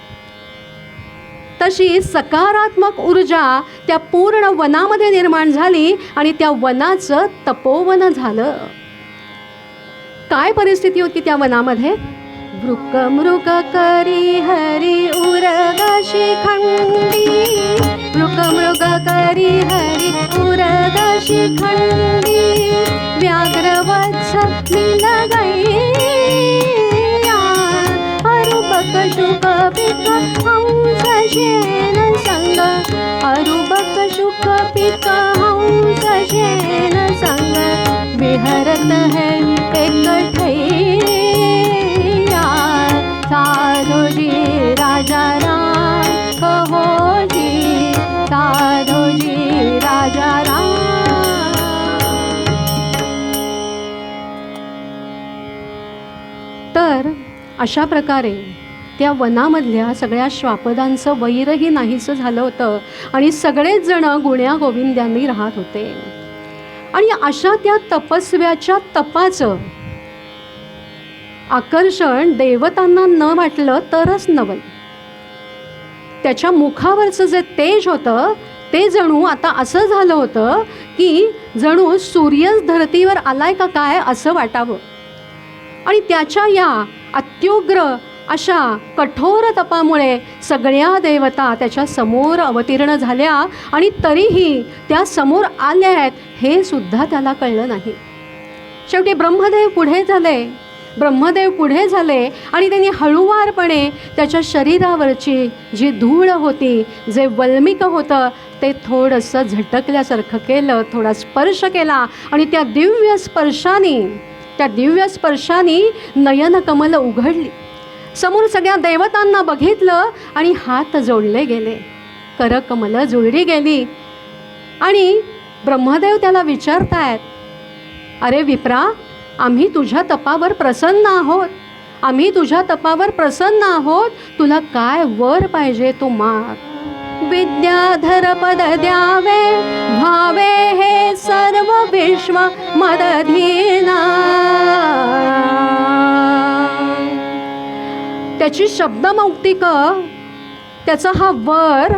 तशी सकारात्मक ऊर्जा त्या पूर्ण वनामध्ये निर्माण झाली आणि त्या वनाचं तपोवन झालं. काय परिस्थिती होती त्या वनामध्ये? वृक मृग करी हरी उरग शिखंडी, वृक मृग करी हरी उरग शिखंडी, व्याघ्रवत्स नीलगैया, अरुबक शुक पिक हंस शेन संग, अरुबक शुक पिक हंस शेन संग, विहरत है एकठैया, साधुजी राजा राम कहोजी, साधुजी राजा राम. तर अशा प्रकारे त्या वनामधल्या सगळ्या श्वापदांचं वैरही नाहीसं झालं होतं आणि सगळेच जण गुण्या गोविंद्यांनी राहत होते. आणि अशा त्या तपस्व्याच्या तपाचं आकर्षण देवतांना न वाटलं तरच नवल. त्याच्या मुखावरचं जे तेज होतं ते जणू आता असं झालं होतं की जणू सूर्यच धरतीवर आलाय का काय असं वाटावं. आणि त्याच्या या अत्युग्र अशा कठोर तपामुळे सगळ्या देवता त्याच्या समोर अवतीर्ण झाल्या आणि तरीही त्या समोर आल्या आहेत हे सुद्धा त्याला कळलं नाही. शेवटी ब्रह्मदेव पुढे झाले आणि त्यांनी हळूवारपणे त्याच्या शरीरावरची जी धूळ होती, जे वल्मिक होतं ते थोडंसं झटकल्यासारखं केलं, थोडा स्पर्श केला आणि त्या दिव्य स्पर्शाने नयनकमल उघडली. समोर सगळ्या देवतांना बघितलं आणि हात जोडले गेले, करकमलं जुळली गेली. आणि ब्रह्मदेव त्याला विचारतायत, अरे विप्रा, आम्ही तुझ्या तपावर प्रसन्न आहोत, आम्ही तुझ्या तपावर प्रसन्न आहोत, तुला काय वर पाहिजे तो माग. विद्याधर पद द्यावे, भावे हे सर्व विश्व मदधीना. त्याची शब्दमौक्तिक, त्याचा हा वर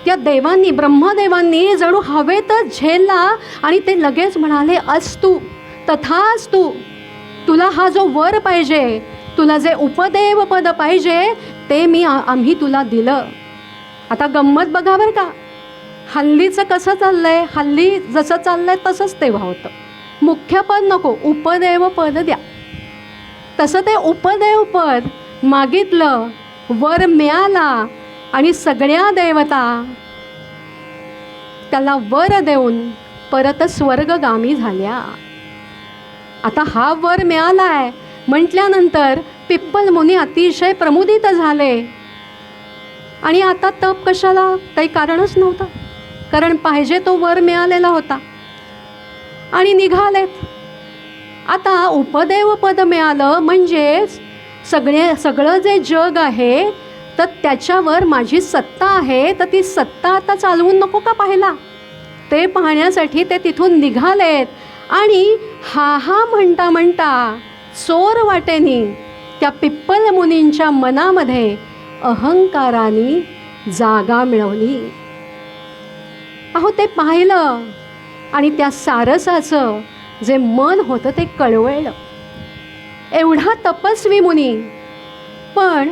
त्या देवांनी, ब्रह्मदेवांनी जणू हवेतच झेलला आणि ते लगेच म्हणाले, अस्तु तथास्तु, तुला हा जो वर पाहिजे, तुला जे उपदेव पद पाहिजे ते आम्ही तुला दिलं. आता गंमत बघा बरं का, हल्लीचं कसं चाललंय, हल्ली जसं चाललंय तसंच तेव्हा होतं. मुख्य पद नको, उपदेव पद द्या. तसं ते उपदेव पद मागितलं, वर मिळाला आणि सगळ्या देवता त्याला वर देऊन परत स्वर्गगामी झाल्या. आता हा वर मिळालाय म्हटल्यानंतर पिप्पल मुनी अतिशय प्रमुदित झाले. आणि आता तप कशाला, काही कारणच नव्हतं, कारण पाहिजे तो वर मिळालेला होता. आणि निघालेत. आता उपदेव पद मिळालं म्हणजेच सगळं जे जग आहे तर त्याच्यावर माझी सत्ता आहे, तर ती सत्ता आता चालवून नको का पाहिला, ते पाहण्यासाठी ते तिथून निघालेत. आणि हा म्हणता म्हणता चोर वाटेनी त्या पिप्पल मुनींच्या मनामध्ये अहंकाराने जागा मिळवली. अहो ते पाहिलं आणि त्या सारसाचं जे मन होतं ते कळवळलं. एवढा तपस्वी मुनी, पण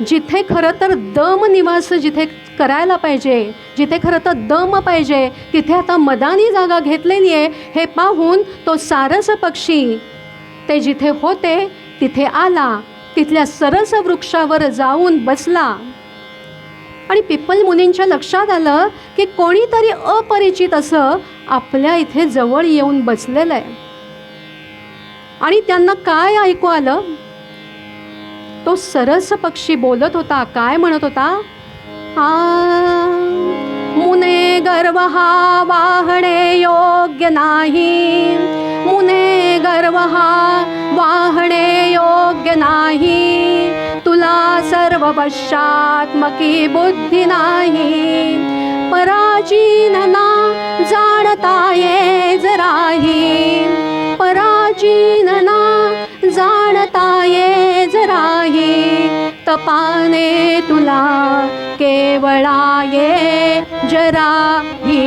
जिथे खरं तर दम निवास जिथे करायला पाहिजे, जिथे खरं तर दम पाहिजे, तिथे आता मदानी जागा घेतलेली आहे. हे पाहून तो सारस पक्षी ते जिथे होते तिथे आला, तिथल्या सरस वृक्षावर जाऊन बसला. आणि पिप्पल मुनींच्या लक्षात आलं की कोणीतरी अपरिचित असं आपल्या इथे जवळ येऊन बसलेलं आहे. आणि त्यांना काय ऐकू आलं, तो सरस पक्षी बोलत होता. काय म्हणत होता, मुने गर्व हा वाहणे योग्य नाही, मुने गर्व हा वाहणे योग्य नाही, तुला सर्व वशात्मकी बुद्धी नाही, पराचीनना जाणता ये जराही, पराचीनना जाणता ये जराही, तपाने तुला केवळा ये जराही.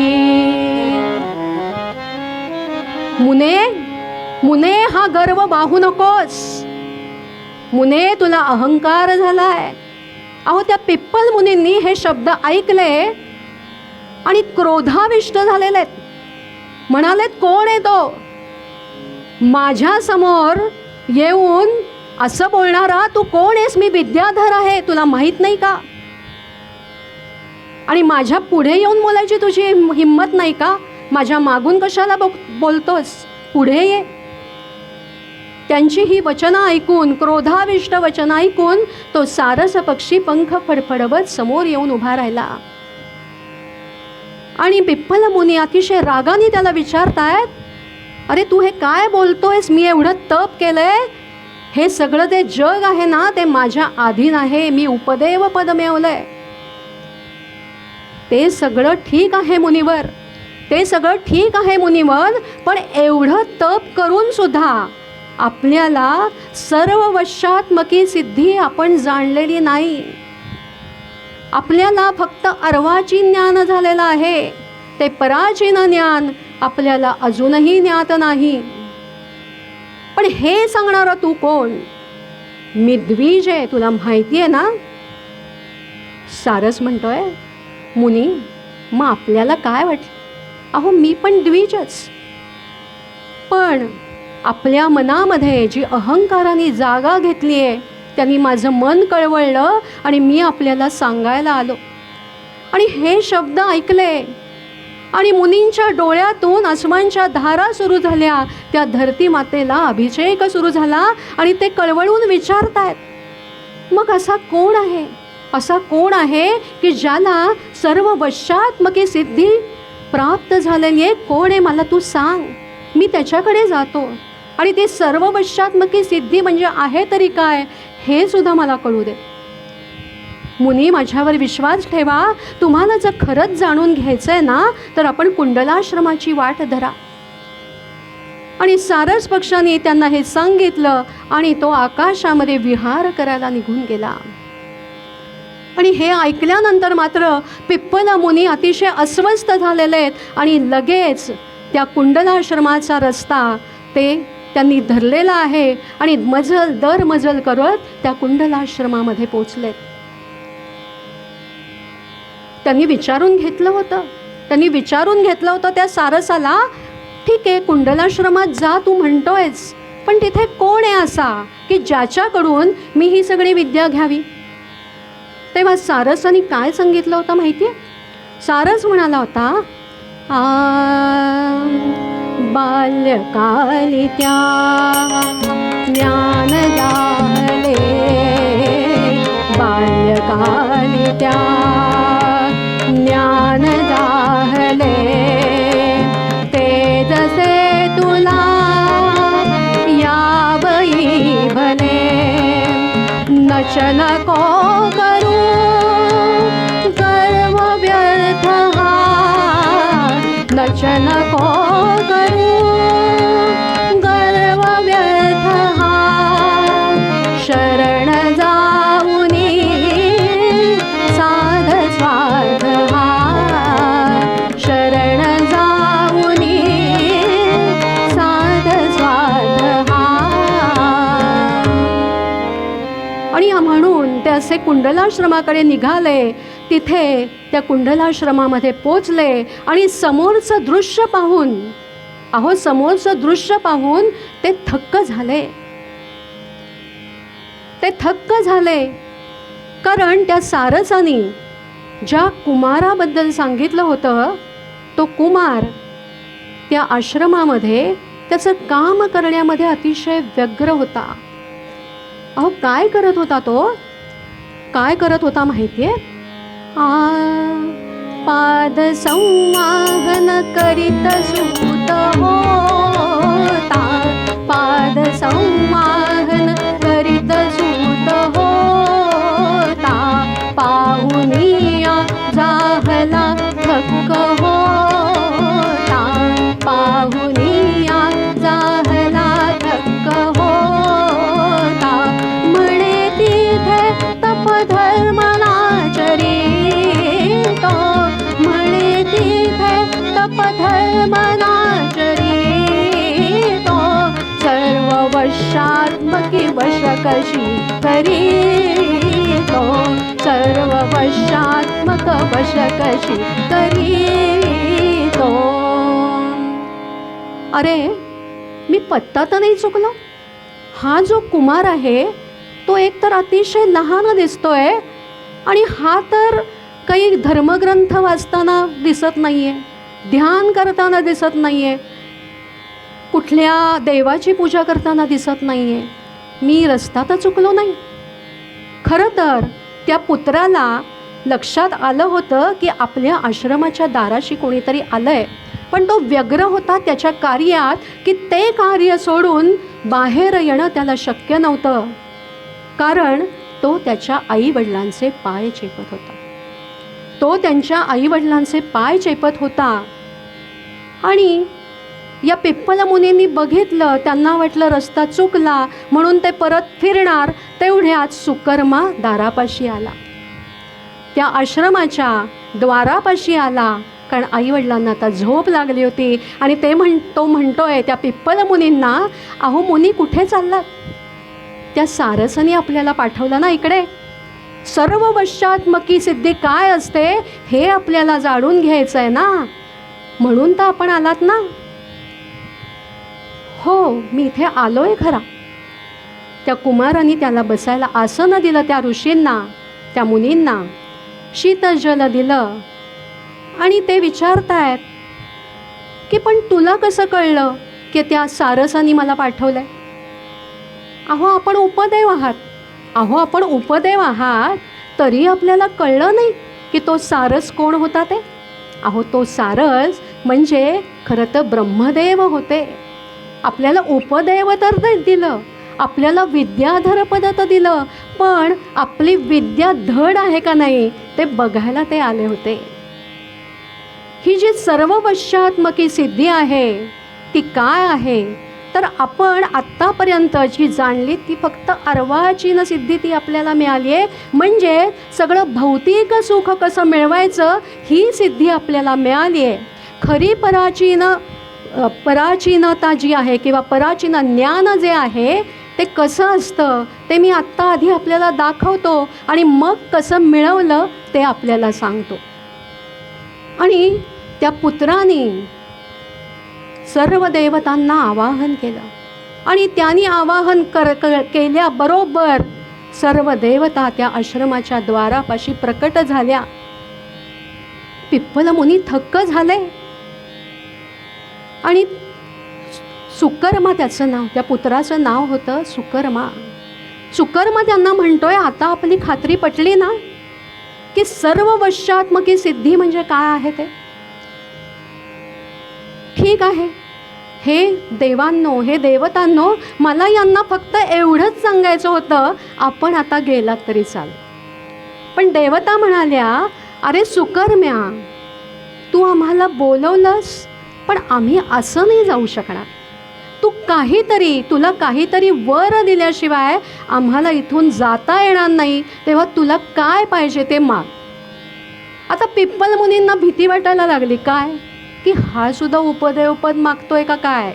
मुने, मुने हा गर्व वाहू नकोस, मुने तुला अहंकार झालाय. अहो त्या पिप्पल मुनींनी हे शब्द ऐकले आणि क्रोधाविष्ट झालेले आहेत. म्हणालेत, कोण आहे तो माझ्या समोर येऊन असं बोलणारा, तू कोण आहेस, मी विद्याधर आहे, तुला माहीत नाही का, आणि माझ्या पुढे येऊन बोलायची तुझी हिम्मत नाही का, माझ्या मागून कशाला बोलतोस, पुढे ये. त्यांची ही वचनं ऐकून, क्रोधाविष्ट वचनं ऐकून तो सारस पक्षी पंख फडफडवत समोर येऊन उभा राहिला. आणि पिप्पल मुनी अतिशय रागाने त्याला विचारतायत, अरे तू हे काय बोलतोयस, मी एवढं तप केलंय, हे सगळं ते जग आहे ना ते माझ्या अधीन आहे, मी उपदेव पद मिळवलंय. ते सगळं ठीक आहे मुनिवर, ते सगळं ठीक आहे मुनिवर, पण एवढं तप करून सुद्धा आपल्याला सर्व वशात्मकी सिद्धी आपण जाणलेली नाही. आपल्याला फक्त अर्वाची ज्ञान झालेलं आहे, ते पराचीन ज्ञान आपल्याला अजूनही ज्ञात नाही. पण हे सांगणारा तू कोण, मी द्विज आहे, तुला माहिती आहे ना. सारस म्हणतोय, मुनी मग आपल्याला काय वाटलं, अहो मी पण द्विजच, पण आपल्या मनामध्ये जी अहंकाराने जागा घेतली आहे त्यांनी माझं मन कळवळलं आणि मी आपल्याला सांगायला आलो. आणि हे शब्द ऐकले आणि मुनींच्या डोळ्यातून आसमांच्या धारा सुरू झाल्या, त्या धरती मातेला अभिषेक सुरू झाला आणि ते कळवळून विचारतायत, मग असा कोण आहे की ज्याला सर्व वश्यात्मकी सिद्धी प्राप्त झालेली आहे? कोण आहे मला तू सांग, मी त्याच्याकडे जातो आणि ते सर्व वश्यात्मकी सिद्धी म्हणजे आहे तरी काय हे सुद्धा मला कळू दे. मुनी, माझ्यावर विश्वास ठेवा. तुम्हाला जर खरंच जाणून घ्यायचं आहे ना, तर आपण कुंडलाश्रमाची वाट धरा. आणि सारस पक्षाने त्यांना हे सांगितलं आणि तो आकाशामध्ये विहार करायला निघून गेला. आणि हे ऐकल्यानंतर मात्र पिप्पल मुनी अतिशय अस्वस्थ झालेले आहेत आणि लगेच त्या कुंडलाश्रमाचा रस्ता ते त्यांनी धरलेला आहे आणि मजल दर मजल करत त्या कुंडलाश्रमामध्ये पोचलेत. त्यांनी विचारून घेतलं होतं त्या सारसाला, ठीक आहे कुंडलाश्रमात जा तू म्हणतोयस, पण तिथे कोण आहे असा की ज्याच्याकडून मी ही सगळी विद्या घ्यावी? तेव्हा सारसाने काय सांगितलं होतं माहिती आहे? सारस म्हणाला होता, बाल्यकाली त्या ज्ञान दाहले, बाल्यकाली त्या ज्ञान दाहले, ते जसे तुला यावई भले, नचन को करू गर्व व्यर्थ हा, नचन को करू गर्व व्यर्थ हा, शरण जाऊनी साध स्वार्थ हा, शरण जाऊनी साध स्वार्थ हा. आणि म्हणून ते असे कुंडलाश्रमाकडे निघाले. तिथे त्या कुंडलाश्रमामध्ये पोचले आणि समोरचं दृश्य पाहून ते थक्क झाले. कारण त्या सारसानी ज्या कुमाराबद्दल सांगितलं होतं, तो कुमार त्या आश्रमामध्ये त्याचं काम करण्यामध्ये अतिशय व्यग्र होता. अहो काय करत होता माहितीये? पाद संवाहन करीत सूत होता, पाद संवाहन करीत सूत होता, पाहुनिया जाहला थक्क होता, पाहुनिया जाहला थक्क होता, म्हणे तिथे तप धर्मनाचरी तो, म्हणे तिथे तप धर्मनाचरी तो, सर्व वशात्मकी वश कशी करी तो, सर्व वशात्मक वश कशी करी तो. अरे मी पत्ता तर नाही चुकलो? हा जो कुमार आहे तो एक तर अतिशय लहान दिसतोय आणि हा तर काही धर्मग्रंथ वाचताना दिसत नाहीये, ध्यान करताना दिसत नाहीये, कुठल्या देवाची पूजा करताना दिसत नाहीये. मी रस्ता तर चुकलो नाही? खरं तर त्या पुत्राला लक्षात आलं होतं की आपल्या आश्रमाच्या दाराशी कोणीतरी आलंय, पण तो व्यग्र होता त्याच्या कार्यात की ते कार्य सोडून बाहेर येणं त्याला शक्य नव्हतं. कारण तो त्याच्या आईवडिलांचे पाय चेपत होता. तो त्यांच्या आईवडिलांचे पाय चेपत होता. आणि या पिप्पल मुनींनी बघितलं, त्यांना वाटलं रस्ता चुकला म्हणून ते परत फिरणार. तेवढ्यात सुकर्मा दारापाशी आला, त्या आश्रमाच्या द्वारापाशी आला. कारण आईवडिलांना आता झोप लागली होती आणि तो म्हणतोय त्या पिप्पल मुनींना, अहो मुनी कुठे चाललात? त्या सारसाने आपल्याला पाठवलं ना इकडे. सर्व वश्यात्मकी सिद्धी काय असते हे आपल्याला जाणून घ्यायचं आहे ना, म्हणून तर आपण आलात ना. हो मी इथे आलोय खरा. त्या कुमारांनी त्याला बसायला आसन दिलं, त्या ऋषींना, त्या मुनींना शीतजल दिलं. आणि ते विचारतायत की पण तुला कसं कळलं की त्या सारसानी मला पाठवलंय? अहो आपण उपदेव आहात, अहो, आपण उपदेव आहात तरी आपल्याला कळलं नाही की तो सारस कोण होता ते. अहो, तो सारस म्हणजे खरं तर ब्रह्मदेव होते. आपल्याला उपदेव तर नाही दिलं, आपल्याला विद्याधर पद तर दिलं, पण आपली विद्या धड आहे का नाही ते बघायला ते आले होते. ही जी सर्व वश्यात्मकी सिद्धी आहे ती काय आहे, तर आपण आत्तापर्यंत जी जाणली ती फक्त अर्वाचीन सिद्धी ती आपल्याला मिळाली आहे. म्हणजे सगळं भौतिक सुख कसं मिळवायचं ही सिद्धी आपल्याला मिळाली आहे. खरी पराचीनता जी आहे किंवा पराचीन ज्ञान जे आहे ते कसं असतं ते मी आत्ता आधी आपल्याला दाखवतो आणि मग कसं मिळवलं ते आपल्याला सांगतो. आणि त्या पुत्राने सर्व देवतांना आवाहन केलं आणि त्यांनी आवाहन केल्याबरोबर सर्व देवता त्या आश्रमाच्या द्वारापाशी प्रकट झाल्या. पिप्पल मुनी थक्क झाले आणि सुकर्मा त्याचं नाव, त्या पुत्राचं नाव होतं सुकर्मा. सुकर्मा त्यांना म्हणतोय, आता आपली खात्री पटली ना की सर्व वश्यात्मकी सिद्धी म्हणजे काय आहे ते. ठीक आहे, हे देवांनो, हे देवतांनो, मला यांना फक्त एवढंच सांगायचं होतं, आपण आता गेलात तरी चालेल. पण देवता म्हणाल्या, अरे सुकर्म्या, तू आम्हाला बोलवलंस पण आम्ही असं नाही जाऊ शकणार. तुला काहीतरी वर दिल्याशिवाय आम्हाला इथून जाता येणार नाही. तेव्हा तुला काय पाहिजे ते माग. आता पिप्पल मुनींना भीती वाटायला लागली, काय की हा सुद्धा उपदेवपद मागतोय का काय.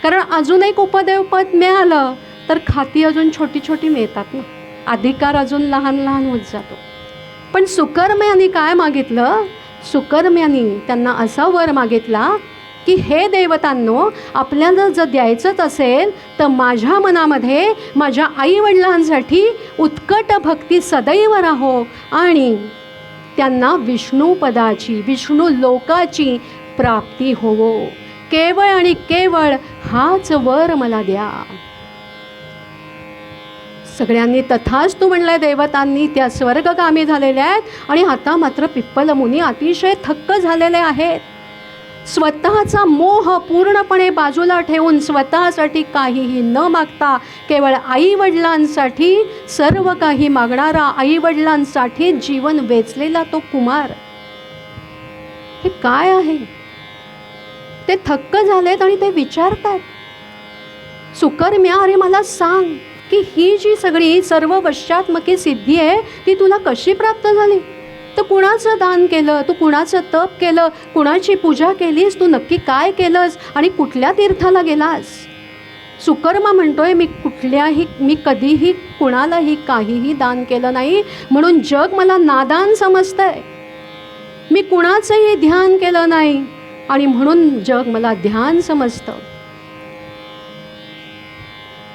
कारण अजून एक उपदेवपद मिळालं तर खाती अजून छोटी छोटी मिळतात ना, अधिकार अजून लहान लहान होत जातो. पण सुकर्म्यानी काय मागितलं, सुकर्म्यानी त्यांना असा वर मागितला की हे देवतांनो, आपल्याला जर द्यायचंच असेल तर माझ्या मनामध्ये माझ्या आईवडिलांसाठी उत्कट भक्ती सदैव राहो आणि त्यांना विष्णुपदाची, विष्णू लोकाची प्राप्ती होवो. केवळ आणि केवळ हाच वर मला द्या. सगळ्यांनी तथास्तु म्हणलंय. देवतांनी त्या स्वर्गगामी झालेल्या आहेत आणि आता मात्र पिप्पल मुनी अतिशय थक्क झालेले आहेत. स्वतःचा मोह पूर्णपणे बाजूला ठेवून स्वतःसाठी काहीही न मागता केवळ आईवडिलांसाठी सर्व काही मागणारा, आईवडिलांसाठी जीवन वेचलेला तो कुमार, हे काय आहे. ते थक्क झालेत आणि ते विचारतात, सुकर्म्या, अरे मला सांग की ही जी सगळी सर्व वश्यात्मकी सिद्धी आहे ती तुला कशी प्राप्त झाली. तर कुणाचं दान केलं, तू कुणाचं तप केलं, कुणाची पूजा केलीस, तू नक्की काय केलंस आणि कुठल्या तीर्थाला गेलास. सुकर्मा म्हणतोय, मी कधीही कुणालाही काहीही दान केलं नाही, म्हणून जग मला नादान समजतंय. मी कुणाचंही ध्यान केलं नाही आणि म्हणून जग मला ध्यान समजतं.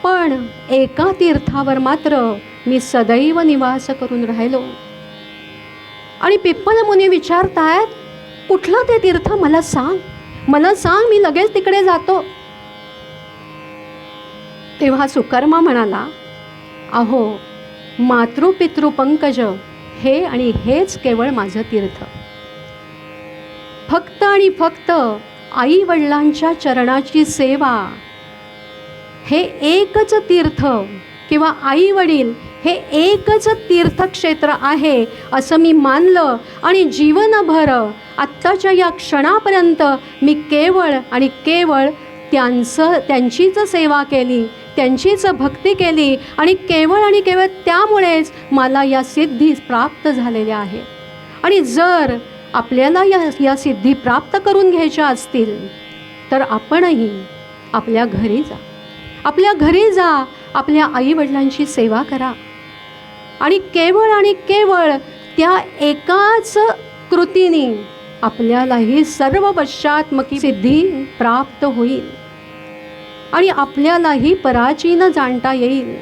पण एका तीर्थावर मात्र मी सदैव निवास करून राहिलो. आणि पिप्पल मुनी विचारतायत, कुठलं ते तीर्थ मला सांग, मी लगेच तिकडे जातो. तेव्हा सुकर्मा म्हणाला, अहो, मातृपितृ पंकज हे आणि हेच केवळ माझं तीर्थ. फक्त आणि फक्त आई वडिलांच्या चरणाची सेवा हे एकच तीर्थ किंवा आई वडील हे एकच तीर्थक्षेत्र आहे असं मी मानलं आणि जीवनभर आत्ताच्या या क्षणापर्यंत मी केवळ आणि केवळ त्यांचीच सेवा केली, त्यांचीच भक्ती केली आणि केवळ त्यामुळेच मला या सिद्धी प्राप्त झालेल्या आहेत. आणि जर आपल्याला या सिद्धी प्राप्त करून घ्यायच्या असतील तर आपणही आपल्या घरी जा, आपल्या आईवडिलांची सेवा करा आणि केवळ त्या एकाच कृतीने आपल्यालाही सर्व वश्यात्मकी सिद्धी प्राप्त होईल आणि आपल्यालाही पराचीन जाणता येईल.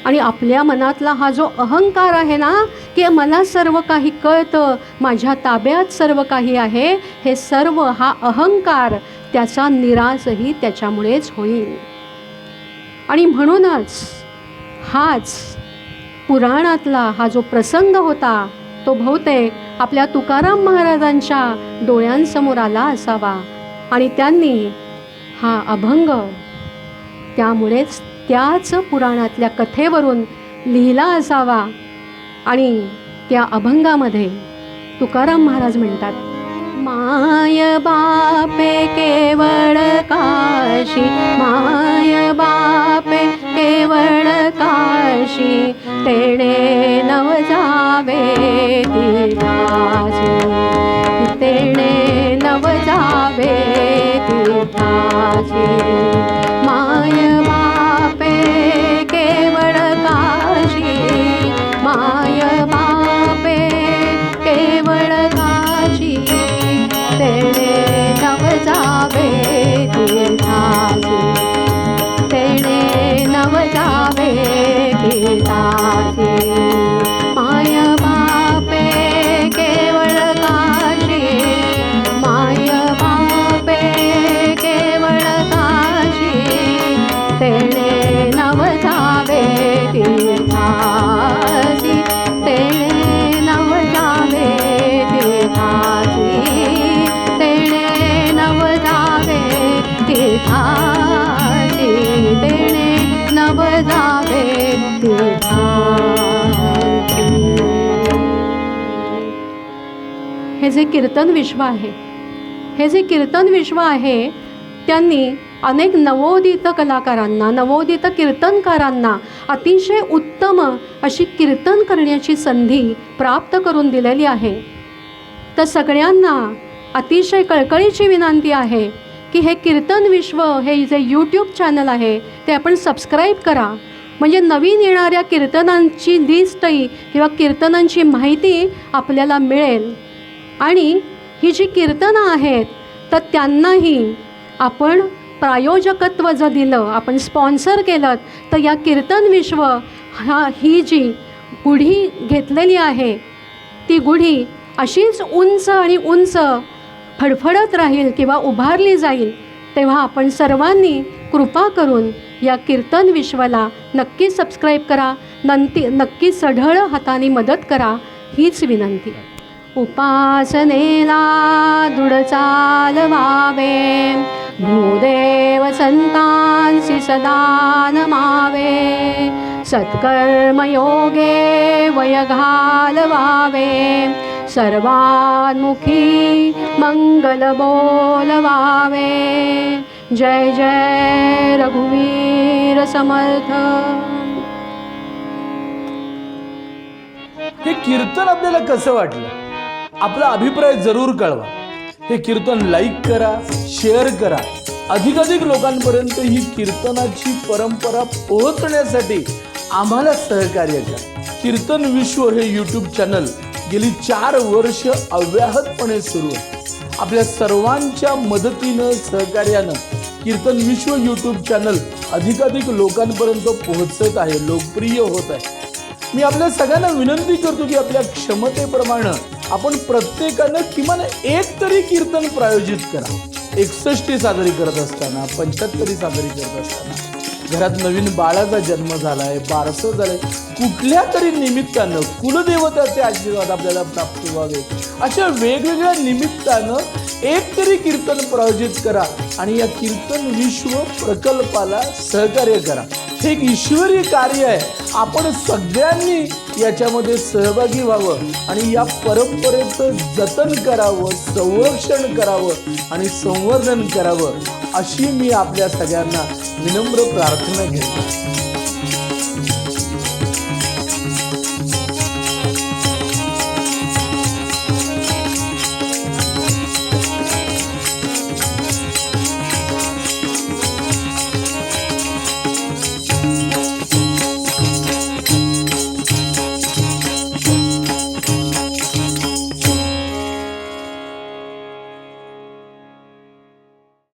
आणि आपल्या मनातला हा जो अहंकार आहे ना की मला सर्व काही कळतं, माझ्या ताब्यात सर्व काही आहे, हे सर्व हा अहंकार त्याचा निराशही त्याच्यामुळेच होईल. आणि म्हणूनच हाच पुराणातला हा जो प्रसंग होता तो बहुतेक आपल्या तुकाराम महाराजांच्या डोळ्यांसमोर आला असावा आणि त्यांनी हा अभंग त्यामुळेच त्याच पुराणातल्या कथेवरून लिहिला असावा. आणि त्या अभंगामध्ये तुकाराम महाराज म्हणतात, माय बापे केवळ काशी, माय बापे केवळ काशी, तेणे नव जावे तीर्थासी, तेणे नव जावे तीर्थासी. माय बापे केवळ काशी, माय बापे केवळ काशी, तेणे नव जावे तीर्थासी, तेणे नव जावे तीर्थासी. माय बापे केवळ काशी, माय बापे केवळ काशी, तेणे नव जावे तीर्थासी, तेणे नव जावे तीर्थासी, तेणे नव जावे तीर्थासी, तेणे नव जावे तीर्थासी. हे जे कीर्तन विश्व आहे, हे जे कीर्तन विश्व आहे, त्यांनी अनेक नवोदित कलाकारांना, नवोदित कीर्तनकारांना अतिशय उत्तम अशी कीर्तन करण्याची संधी प्राप्त करून दिलेली आहे. तर सगळ्यांना अतिशय कळकळीची विनंती आहे की हे कीर्तन विश्व हे जे यूट्यूब चॅनल आहे ते आपण सबस्क्राईब करा, म्हणजे नवीन येणाऱ्या कीर्तनांची लिस्टही किंवा कीर्तनांची माहिती आपल्याला मिळेल. आणि ही जी कीर्तनं आहेत तर त्यांनाही आपण प्रायोजकत्व जर दिलं, आपण स्पॉन्सर केलं, तर या कीर्तन विश्व ही जी गुढी घेतलेली आहे ती गुढी अशीच उंच आणि उंच फडफडत राहील किंवा उभारली जाईल. तेव्हा आपण सर्वांनी कृपा करून या कीर्तन विश्वाला नक्की सबस्क्राईब करा, नक्की सढळ हाताने मदत करा, हीच विनंती. उपासनेला दृढ चालवावे, भूदेव संतांसी सदा नमावे, सत्कर्मयोगे वय घालवावे, सर्वान्मुखी मंगल बोलवावे. जय जय रघुवीर समर्थ. हे कीर्तन आपल्याला कसं वाटलं? आपला अभिप्राय जरूर कळवा. हे कीर्तन लाईक करा, शेअर करा. अधिकाधिक लोकांपर्यंत ही कीर्तनाची परंपरा पोहोचण्यासाठी आम्हाला सहकार्य करा. कीर्तन विश्व हे यूट्यूब चॅनल गेली 4 वर्ष अव्याहतपणे सुरू आहे. आपल्या सर्वांच्या मदतीनं, सहकार्यानं कीर्तन विश्व यूट्यूब चॅनल अधिकाधिक लोकांपर्यंत पोहोचत आहे, लोकप्रिय होत आहे. मी आपल्या सगळ्यांना विनंती करतो की आपल्या क्षमतेप्रमाणे आपण प्रत्येकानं किमान एक तरी कीर्तन प्रायोजित करा. 61 साजरी करत असताना, 75 साजरी करत असताना, घरात नवीन बाळाचा जन्म झालाय, बारसं झालंय, कुठल्या तरी निमित्तानं कुलदेवताचे आशीर्वाद आपल्याला प्राप्त व्हावे, अशा वेगवेगळ्या निमित्तानं एक तरी कीर्तन प्रायोजित करा आणि या कीर्तन विश्व प्रकल्पाला सहकार्य करा. हे एक ईश्वरी कार्य आहे. आपण सगळ्यांनी याच्यामध्ये सहभागी व्हावं आणि या परंपरेचं जतन करावं, संरक्षण करावं आणि संवर्धन करावं, अशी मी आपल्या सगळ्यांना विनम्र प्रार्थना करतो.